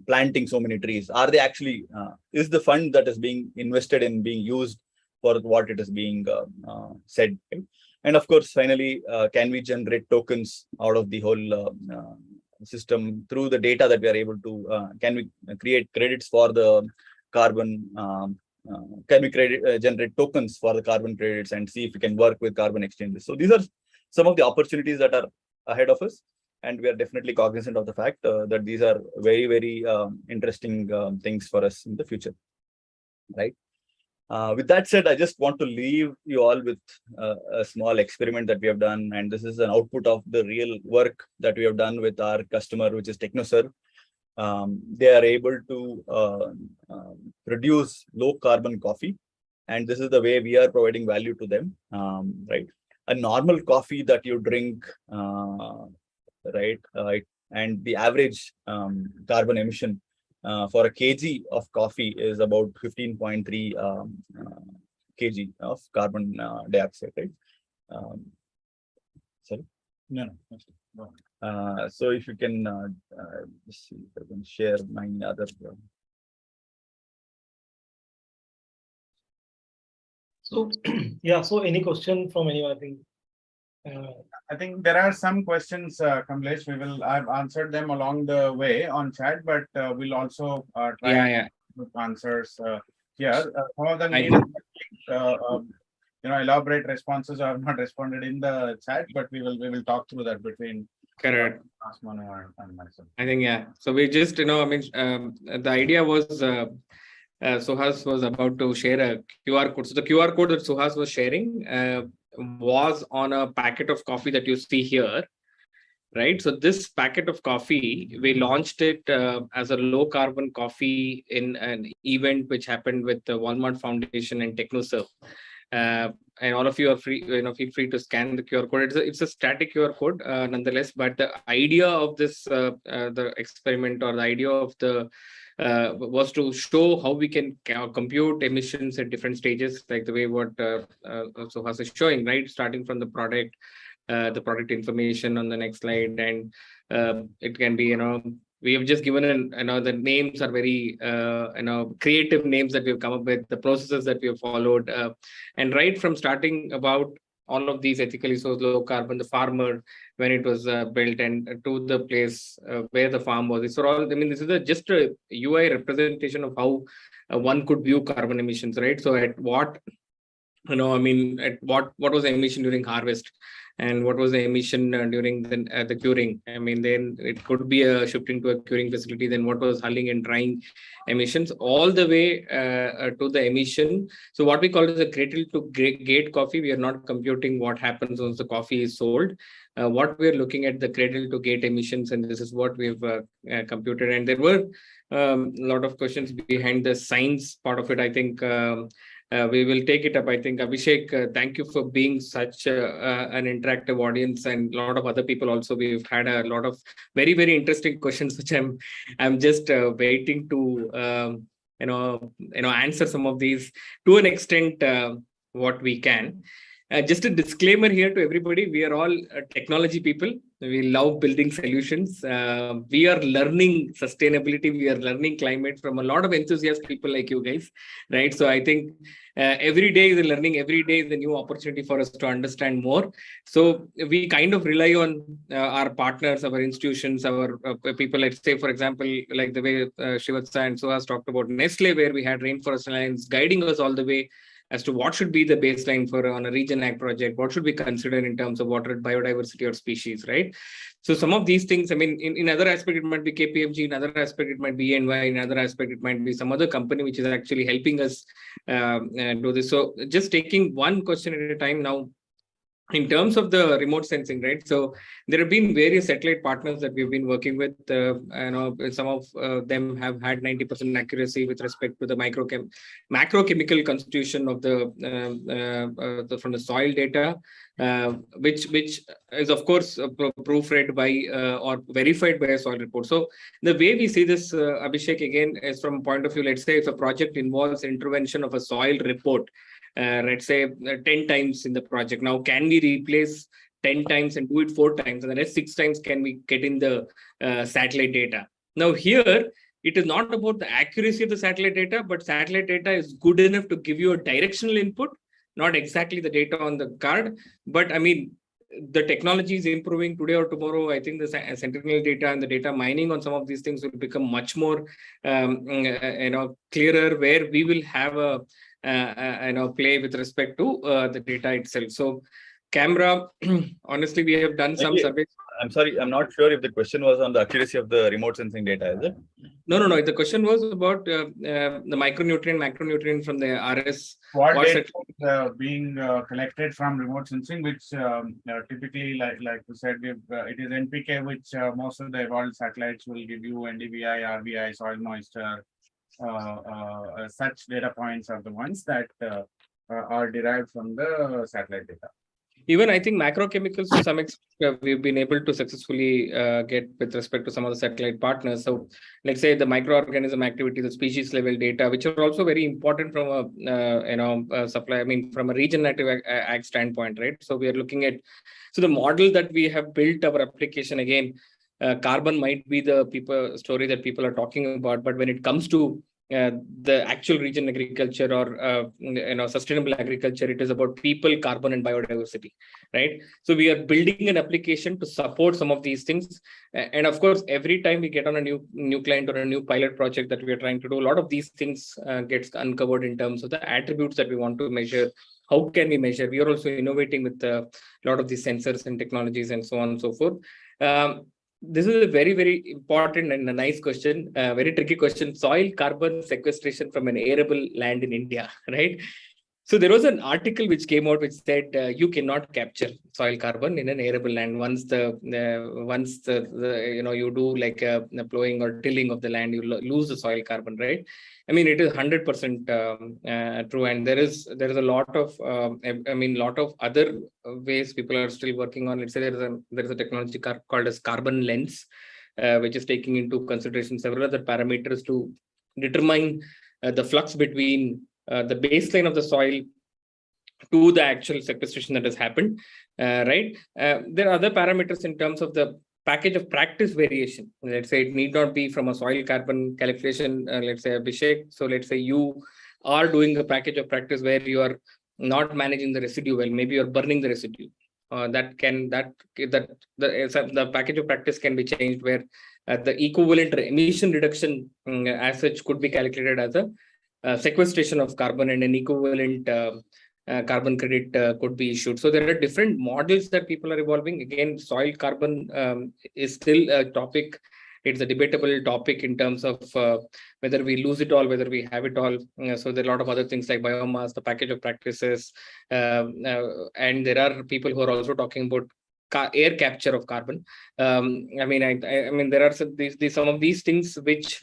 planting so many trees. Are they actually is the fund that is being invested in being used for what it is being said, right? And of course, finally, can we generate tokens out of the whole system through the data that we are able to? Can we create credits for the carbon? Can we generate tokens for the carbon credits and see if we can work with carbon exchanges? So these are some of the opportunities that are ahead of us, and we are definitely cognizant of the fact that these are very, very interesting things for us in the future, right? With that said, I just want to leave you all with a small experiment that we have done, and this is an output of the real work that we have done with our customer, which is TechnoServe. They are able to produce low carbon coffee, and this is the way we are providing value to them, right? A normal coffee that you drink, right, and the average carbon emission for a kg of coffee is about 15.3 kg of carbon dioxide, right? Sorry? No. So if you can just see if I can share my other. So yeah. So any question from anyone? I think there are some questions, Kamlesh. I've answered them along the way on chat, but we'll also try to answers here. Some of them need elaborate responses. I have not responded in the chat, but we will talk through that between. Correct. And myself. I think, yeah. So we just, the idea was Suhas was about to share a QR code. So the QR code that Suhas was sharing was on a packet of coffee that you see here, right? So this packet of coffee, we launched it as a low carbon coffee in an event which happened with the Walmart Foundation and TechnoServe. and all of you are free, feel free to scan the QR code. It's a static QR code nonetheless, but the idea of this, the experiment, or the idea of the was to show how we can compute emissions at different stages, like the way what Suhas is showing, right? Starting from the product information on the next slide, and it can be, we have just given the names are very creative names that we've come up with, the processes that we have followed, and right from starting about all of these ethically sourced low carbon, the farmer when it was built, and to the place where the farm was. These are all, this is just a UI representation of how one could view carbon emissions, right? So at what, at what was the emission during harvest, and what was the emission during the curing? Then it could be a shifting to a curing facility. Then what was hulling and drying emissions, all the way to the emission. So what we call is the cradle to gate coffee. We are not computing what happens once the coffee is sold. What we are looking at the cradle to gate emissions, and this is what we've computed. And there were a lot of questions behind the science part of it. I think we will take it up. I think, Abhishek, thank you for being such an interactive audience, and a lot of other people also. We've had a lot of very, very interesting questions, which I'm just waiting to answer some of these to an extent what we can. Just a disclaimer here to everybody: we are all technology people. We love building solutions. We are learning sustainability. We are learning climate from a lot of enthusiast people like you guys, right? So I think every day is a learning. Every day is a new opportunity for us to understand more. So we kind of rely on our partners, our institutions, our people. Let's say, for example, like the way Shivatsa and Suhas talked about Nestle, where we had Rainforest Alliance guiding us all the way as to what should be the baseline for on a Region Ag project, what should be considered in terms of water biodiversity or species, right? So some of these things, in other aspect, it might be KPMG, in other aspect, it might be EY, in other aspect, it might be some other company which is actually helping us do this. So just taking one question at a time now. In terms of the remote sensing, right? So there have been various satellite partners that we've been working with. Some of them have had 90% accuracy with respect to the macrochemical constitution of the from the soil data, which is of course proofread by or verified by a soil report. So the way we see this, Abhishek, again, is from a point of view. Let's say if a project involves intervention of a soil report, let's say 10 times in the project. Now, can we replace 10 times and do it 4 times? And the rest 6 times can we get in the satellite data? Now, here, it is not about the accuracy of the satellite data, but satellite data is good enough to give you a directional input, not exactly the data on the card. But the technology is improving today or tomorrow. I think the Sentinel data and the data mining on some of these things will become much more clearer, where we will have a play with respect to the data itself. So camera, honestly, we have done some surveys. I'm sorry, I'm not sure if the question was on the accuracy of the remote sensing data, is it? No. The question was about the macronutrient from the RS. What data is being collected from remote sensing, which typically, like you said, it is NPK, which most of the evolved satellites will give you. NDVI, RVI, soil moisture. Such data points are the ones that are derived from the satellite data. Even I think macrochemicals to some extent we've been able to successfully get with respect to some of the satellite partners. So let's say the microorganism activity, the species level data, which are also very important from a supply. From a region active ag standpoint, right? So we are looking at the model that we have built our application again. Carbon might be the story that people are talking about, but when it comes to the actual region agriculture or sustainable agriculture, it is about people, carbon, and biodiversity, right? So we are building an application to support some of these things, and of course, every time we get on a new client or a new pilot project that we are trying to do, a lot of these things gets uncovered in terms of the attributes that we want to measure. How can we measure? We are also innovating with a lot of these sensors and technologies and so on and so forth. This is a very, very important and a nice question, very tricky question. Soil carbon sequestration from an arable land in India, right? So there was an article which came out which said you cannot capture soil carbon in an arable land once you do like a plowing or tilling of the land, you lose the soil carbon, right? I mean, it is 100% true, and there is a lot of lot of other ways people are still working on. Let's say there is a technology called as carbon lens, which is taking into consideration several other parameters to determine the flux between the baseline of the soil to the actual sequestration that has happened, right? There are other parameters in terms of the package of practice variation. Let's say it need not be from a soil carbon calculation, let's say Abhishek. So let's say you are doing a package of practice where you are not managing the residue well, maybe you're burning the residue. The package of practice can be changed where the equivalent emission reduction as such could be calculated as a sequestration of carbon, and an equivalent carbon credit could be issued. So there are different models that people are evolving. Again, soil carbon is still a topic. It's a debatable topic in terms of whether we lose it all, whether we have it all. So there are a lot of other things like biomass, the package of practices, and there are people who are also talking about air capture of carbon. I mean, there are some of these things which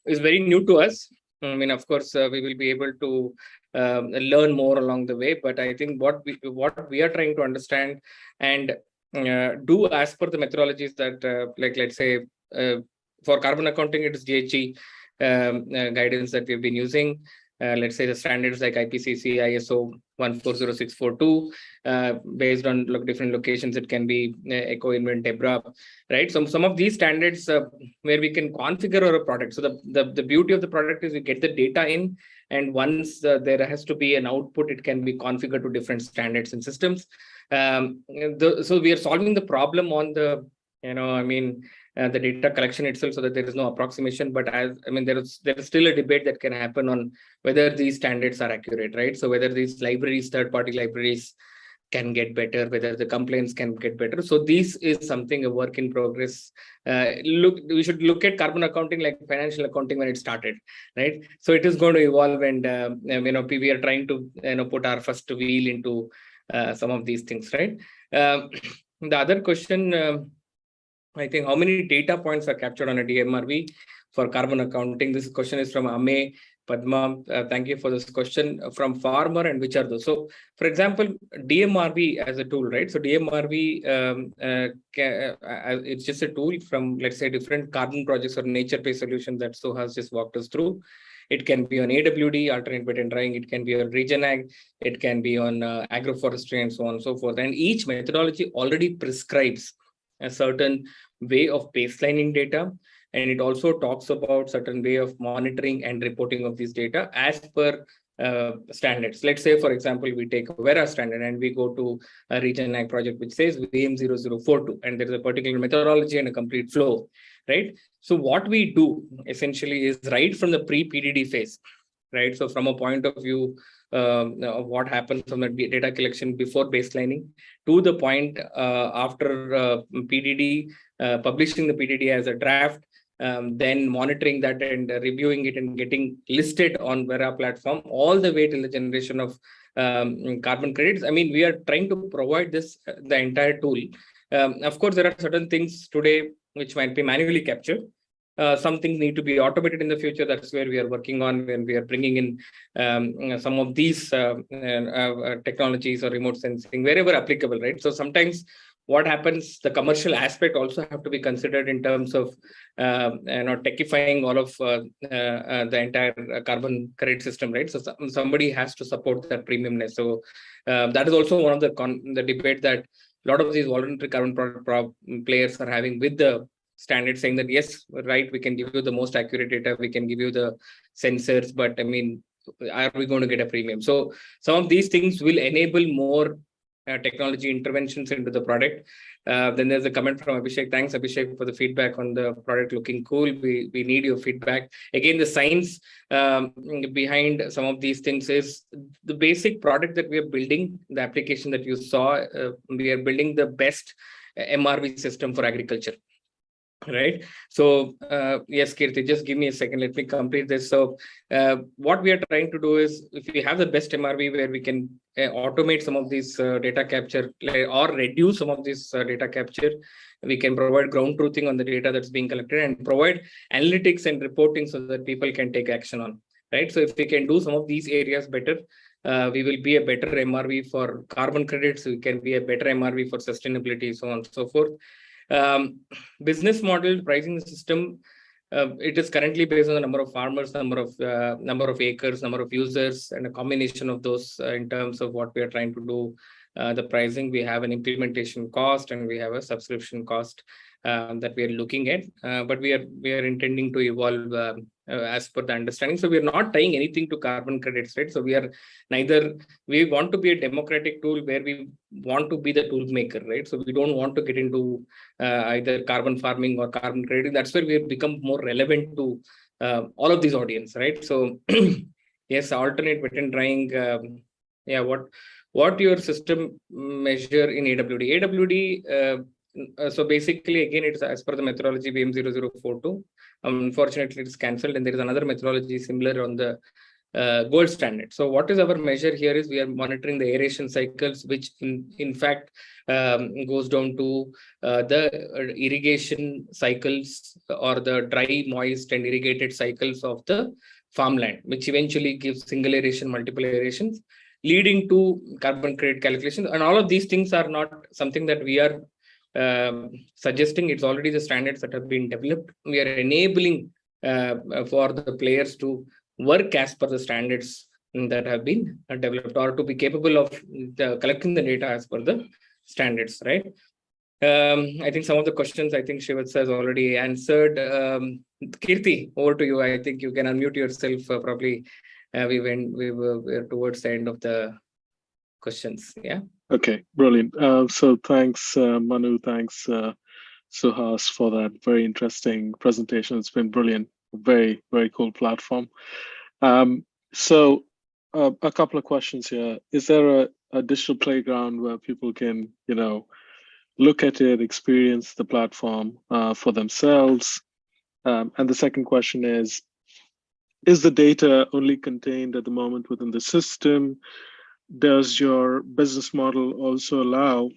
is very new to us. I mean, of course, we will be able to learn more along the way. But I think what we are trying to understand and do as per the methodologies that, like, let's say, for carbon accounting, it is GHG guidance that we've been using. Let's say the standards like IPCC, ISO 140642, based on different locations, it can be EcoInvent, DEBRA, right? So some of these standards where we can configure our product. So the beauty of the product is we get the data in, and once there has to be an output, it can be configured to different standards and systems. So we are solving the problem on the, the data collection itself, so that there is no approximation. But there is still a debate that can happen on whether these standards are accurate, right? So whether these libraries, third-party libraries, can get better, whether the complaints can get better. So this is something, a work in progress. We should look at carbon accounting like financial accounting when it started, right? So it is going to evolve, and we are trying to put our first wheel into some of these things, right? The other question, I think, how many data points are captured on a DMRV for carbon accounting? This question is from Ame Padma. Thank you for this question. From Farmer, and which are those? So, for example, DMRV as a tool, right? So DMRV, it's just a tool from, let's say, different carbon projects or nature-based solutions that Suhas just walked us through. It can be on AWD, alternate wet and drying. It can be on Regen Ag. It can be on agroforestry, and so on and so forth. And each methodology already prescribes a certain way of baselining data, and it also talks about certain way of monitoring and reporting of these data as per standards. Let's say, for example, we take a Vera standard and we go to a Regen Ag project which says VM0042, and there's a particular methodology and a complete flow, right? So what we do essentially is right from the pre-PDD phase, right? So from a point of view of what happens from the data collection before baselining to the point after PDD, publishing the PDD as a draft, then monitoring that and reviewing it and getting listed on Vera platform, all the way till the generation of carbon credits. I mean, we are trying to provide this, the entire tool. Of course, there are certain things today which might be manually captured. Some things need to be automated in the future. That's where we are working on when we are bringing in some of these technologies or remote sensing wherever applicable, right? So sometimes what happens, the commercial aspect also have to be considered in terms of techifying all of the entire carbon credit system, right? So somebody has to support that premiumness. So that is also one of the debate that a lot of these voluntary carbon players are having with the standard, saying that yes, right, we can give you the most accurate data, we can give you the sensors, but I mean, are we going to get a premium? So some of these things will enable more technology interventions into the product. Then there's a comment from Abhishek. Thanks, Abhishek, for the feedback on the product looking cool. We need your feedback. Again, the science behind some of these things is the basic product that we are building, the application that you saw. We are building the best MRV system for agriculture. Right. So yes, Kirti, just give me a second. Let me complete this. So what we are trying to do is, if we have the best MRV where we can automate some of these data capture or reduce some of this data capture, we can provide ground truthing on the data that's being collected and provide analytics and reporting so that people can take action on. Right. So if we can do some of these areas better, we will be a better MRV for carbon credits. We can be a better MRV for sustainability, so on and so forth. Business model pricing system, it is currently based on the number of farmers, number of acres, number of users, and a combination of those in terms of what we are trying to do. The pricing, we have an implementation cost and we have a subscription cost that we are looking at, but we are intending to evolve as per the understanding. So we are not tying anything to carbon credits, right? So we want to be a democratic tool where we want to be the tool maker, right? So we don't want to get into either carbon farming or carbon credit. That's where we have become more relevant to all of these audience, right? So yes, alternate wet and drying. Yeah, what your system measure in AWD? AWD. So basically, again, it's as per the methodology BM0042. Unfortunately, it's cancelled, and there is another methodology similar on the gold standard. So what is our measure here is we are monitoring the aeration cycles, which in fact goes down to the irrigation cycles or the dry, moist and irrigated cycles of the farmland, which eventually gives single aeration, multiple aerations, leading to carbon credit calculations. And all of these things are not something that we are suggesting. It's already the standards that have been developed. We are enabling for the players to work as per the standards that have been developed, or to be capable of collecting the data as per the standards, right? I think some of the questions, I think Shivats has already answered. Kirti, over to you. I think you can unmute yourself. Probably we're towards the end of the questions. Yeah. Okay, brilliant. So thanks, Manu. Thanks, Suhas, for that very interesting presentation. It's been brilliant. Very, very cool platform. So a couple of questions here. Is there a digital playground where people can, look at it, experience the platform for themselves? And the second question is the data only contained at the moment within the system? Does your business model also allow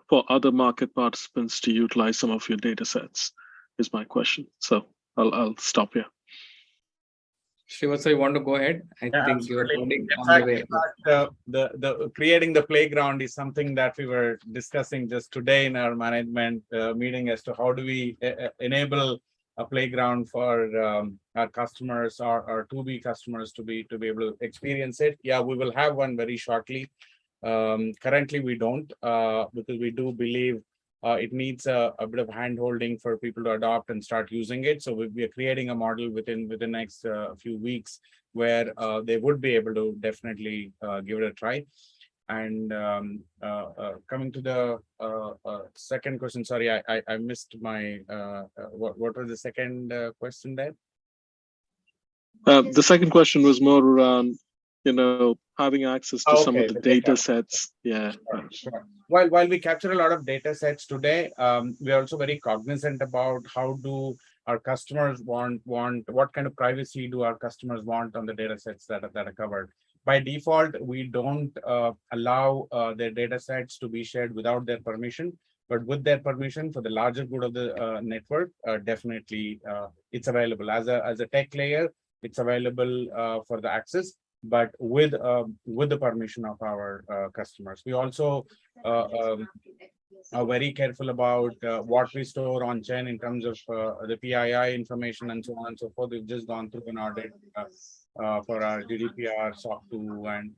for other market participants to utilize some of your data sets? Is my question. So I'll stop here. Srivastava, you want to go ahead? I think you're on the way. The creating the playground is something that we were discussing just today in our management meeting as to how do we enable a playground for our customers or to-be customers to be able to experience it. Yeah, we will have one very shortly. Currently, we don't because we do believe it needs a bit of hand-holding for people to adopt and start using it. So we are creating a model within the next few weeks where they would be able to definitely give it a try. And coming to the second question, sorry, I missed my what was the second question there? The second question was more around having access to some of the data sets. Yeah. Sure. While we capture a lot of data sets today, we are also very cognizant about how do our customers want what kind of privacy do our customers want on the data sets that are covered. By default, we don't allow their data sets to be shared without their permission, but with their permission for the larger good of the network, definitely it's available as a tech layer. It's available for the access, but with the permission of our customers. We also are very careful about what we store on chain in terms of the PII information and so on and so forth. We've just gone through an audit for our GDPR, SOC 2 and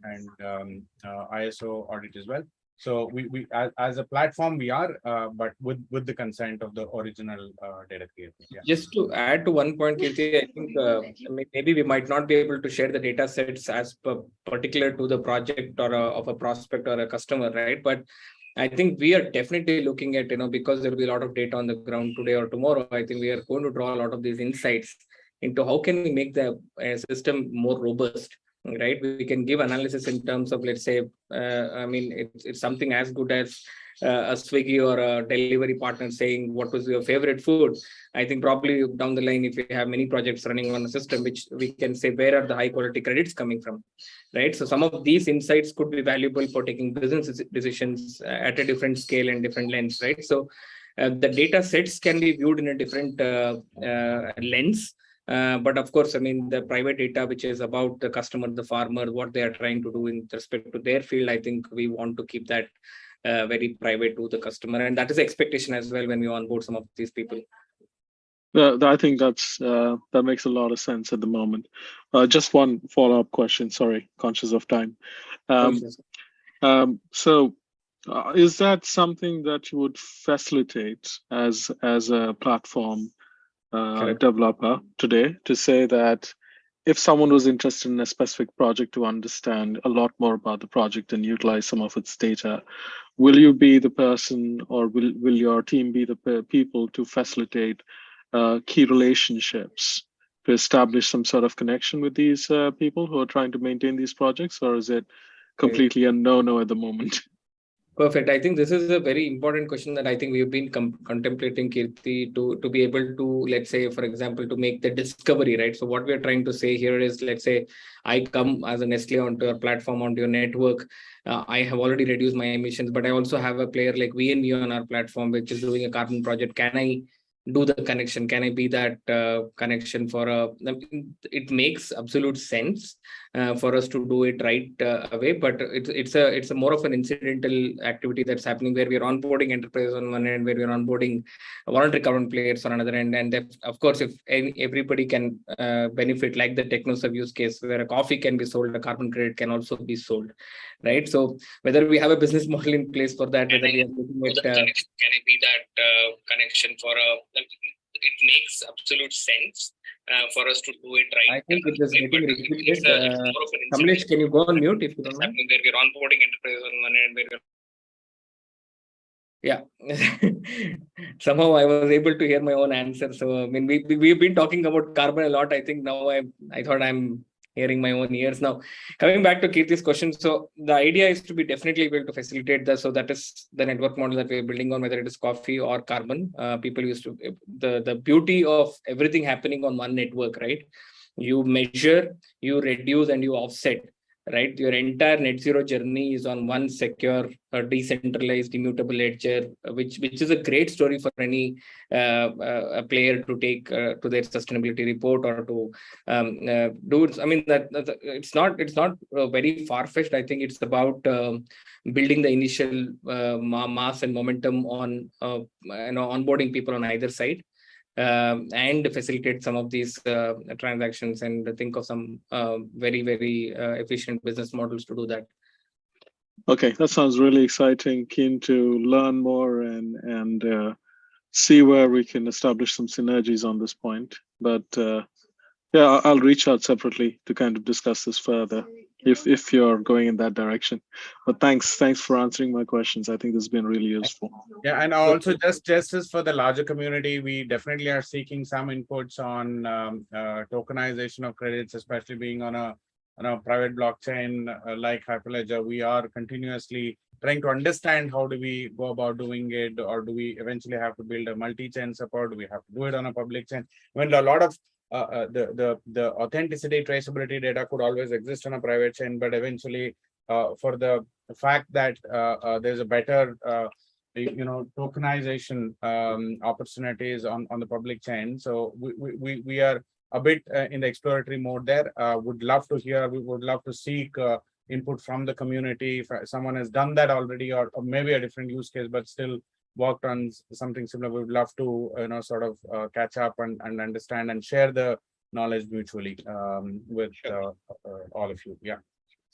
ISO audit as well. So we as a platform we are, but with the consent of the original data creator. Yeah. Just to add to one point, Kirti, I think maybe we might not be able to share the data sets as particular to the project or of a prospect or a customer, right? But I think we are definitely looking at, because there will be a lot of data on the ground today or tomorrow. I think we are going to draw a lot of these insights into how can we make the system more robust, right? We can give analysis in terms of, let's say, it's something as good as a Swiggy or a delivery partner saying, what was your favorite food? I think probably down the line, if we have many projects running on a system, which we can say, where are the high quality credits coming from, right? So some of these insights could be valuable for taking business decisions at a different scale and different lens, right? So the data sets can be viewed in a different lens. But of course, the private data, which is about the customer, the farmer, what they are trying to do in respect to their field, I think we want to keep that very private to the customer. And that is the expectation as well when we onboard some of these people. I think that makes a lot of sense at the moment. Just one follow-up question. Sorry, conscious of time. Is that something that you would facilitate as a platform developer today, to say that if someone was interested in a specific project to understand a lot more about the project and utilize some of its data, will you be the person, or will your team be the people to facilitate key relationships to establish some sort of connection with these people who are trying to maintain these projects, or is it completely a no at the moment? Perfect. I think this is a very important question that I think we've been contemplating, Kirti, to be able to, let's say, for example, to make the discovery, right? So what we're trying to say here is, let's say, I come as a Nestle onto your platform, onto your network. I have already reduced my emissions, but I also have a player like VNV on our platform, which is doing a carbon project. Can I do the connection? Can I be that connection for it makes absolute sense for us to do it right away, but it's a more of an incidental activity that's happening, where we're onboarding enterprises on one end, where we're onboarding voluntary carbon players on another end. And of course, if everybody can benefit, like the TechnoServe use case, where a coffee can be sold, a carbon credit can also be sold, right? So whether we have a business model in place for that, whether we are looking at can I be that connection for it makes absolute sense for us to do it right. I think it is getting repeated. Kamlesh, can you go on mute if you don't mind? Where we're onboarding enterprises on one end, where somehow I was able to hear my own answer. So we've been talking about carbon a lot. I think now I thought I'm hearing my own ears now. Coming back to Kirti's question, so the idea is to be definitely able to facilitate that. So that is the network model that we're building on, whether it is coffee or carbon. People used to, the beauty of everything happening on one network, right? You measure, you reduce, and you offset, right? Your entire net zero journey is on one secure, decentralized, immutable ledger, which is a great story for any a player to take to their sustainability report, or to do it. That it's not very far-fetched. I think it's about building the initial mass and momentum on onboarding people on either side. And facilitate some of these transactions, and think of some very, very efficient business models to do that. Okay, that sounds really exciting. Keen to learn more and see where we can establish some synergies on this point. But yeah, I'll reach out separately to kind of discuss this further if you're going in that direction. But thanks for answering my questions. I think this has been really useful. Yeah, and also just as for the larger community, we definitely are seeking some inputs on tokenization of credits, especially being on a private blockchain like Hyperledger. We are continuously trying to understand how do we go about doing it, or do we eventually have to build a multi-chain support? Do we have to do it on a public chain? When a lot of the authenticity traceability data could always exist on a private chain, but eventually for the fact that there's a better tokenization opportunities on the public chain, so we are a bit in the exploratory mode there. Would love to hear, we would love to seek input from the community. If someone has done that already, or maybe a different use case but still worked on something similar, we would love to sort of catch up and understand and share the knowledge mutually with all of you. Yeah.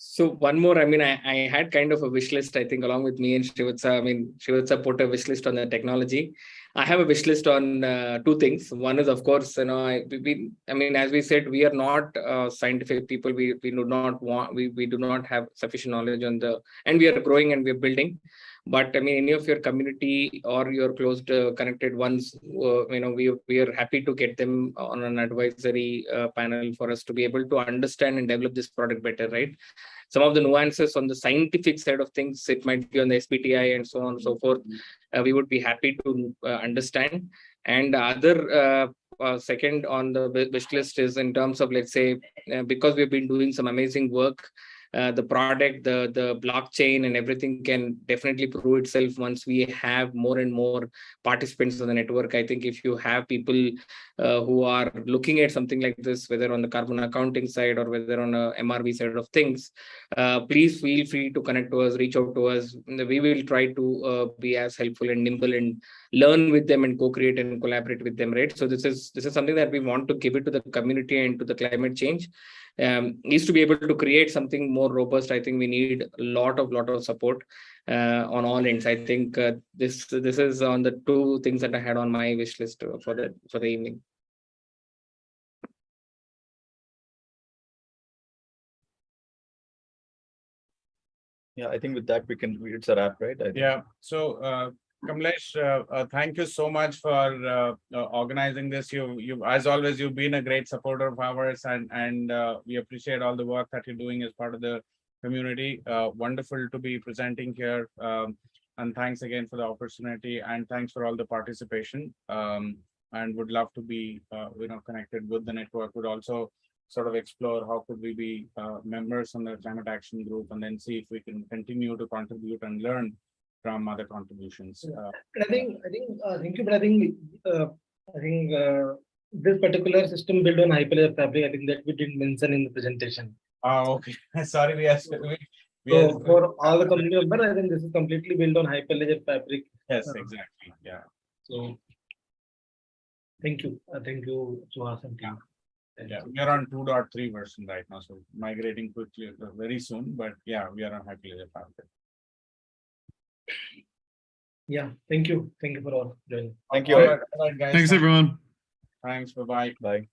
So one more, I had kind of a wish list, I think, along with me and Srivatsa. Srivatsa put a wish list on the technology. I have a wish list on two things. One is, of course, as we said, we are not scientific people. We do not have sufficient knowledge on and we are growing and we are building. But I mean, any of your community or your closed connected ones, we are happy to get them on an advisory panel for us to be able to understand and develop this product better, right? Some of the nuances on the scientific side of things, it might be on the SBTI and so on and so forth. We would be happy to understand. And other second on the wish list is in terms of, let's say, because we've been doing some amazing work, the product, the blockchain and everything can definitely prove itself once we have more and more participants on the network. I think if you have people who are looking at something like this, whether on the carbon accounting side or whether on a MRV side of things, please feel free to connect to us, reach out to us. We will try to be as helpful and nimble and learn with them and co-create and collaborate with them, right? So this is something that we want to give it to the community and to the climate change. Is to be able to create something more robust. I think we need a lot of support on all ends. I think this is on the two things that I had on my wish list for the evening. Yeah, I think with that it's a wrap, right? Yeah. So Kamlesh, thank you so much for organizing this. You as always, you've been a great supporter of ours, and we appreciate all the work that you're doing as part of the community. Wonderful to be presenting here, and thanks again for the opportunity, and thanks for all the participation. And would love to be connected with the network. Would also sort of explore how could we be members on the climate action group, and then see if we can continue to contribute and learn from other contributions. Thank you. But I think this particular system built on Hyperledger Fabric, I think that we didn't mention in the presentation. Okay. Sorry, we So for all the community members, I think this is completely built on Hyperledger Fabric. Yes, exactly. Yeah. So thank you. Thank you, Suhas and team. Yeah, we are on 2.3 version right now, so migrating quickly very soon. But yeah, we are on Hyperledger Fabric. Yeah, thank you. Thank you for all joining. Thank you. All right, guys. Thanks, everyone. Thanks. Bye-bye. Bye.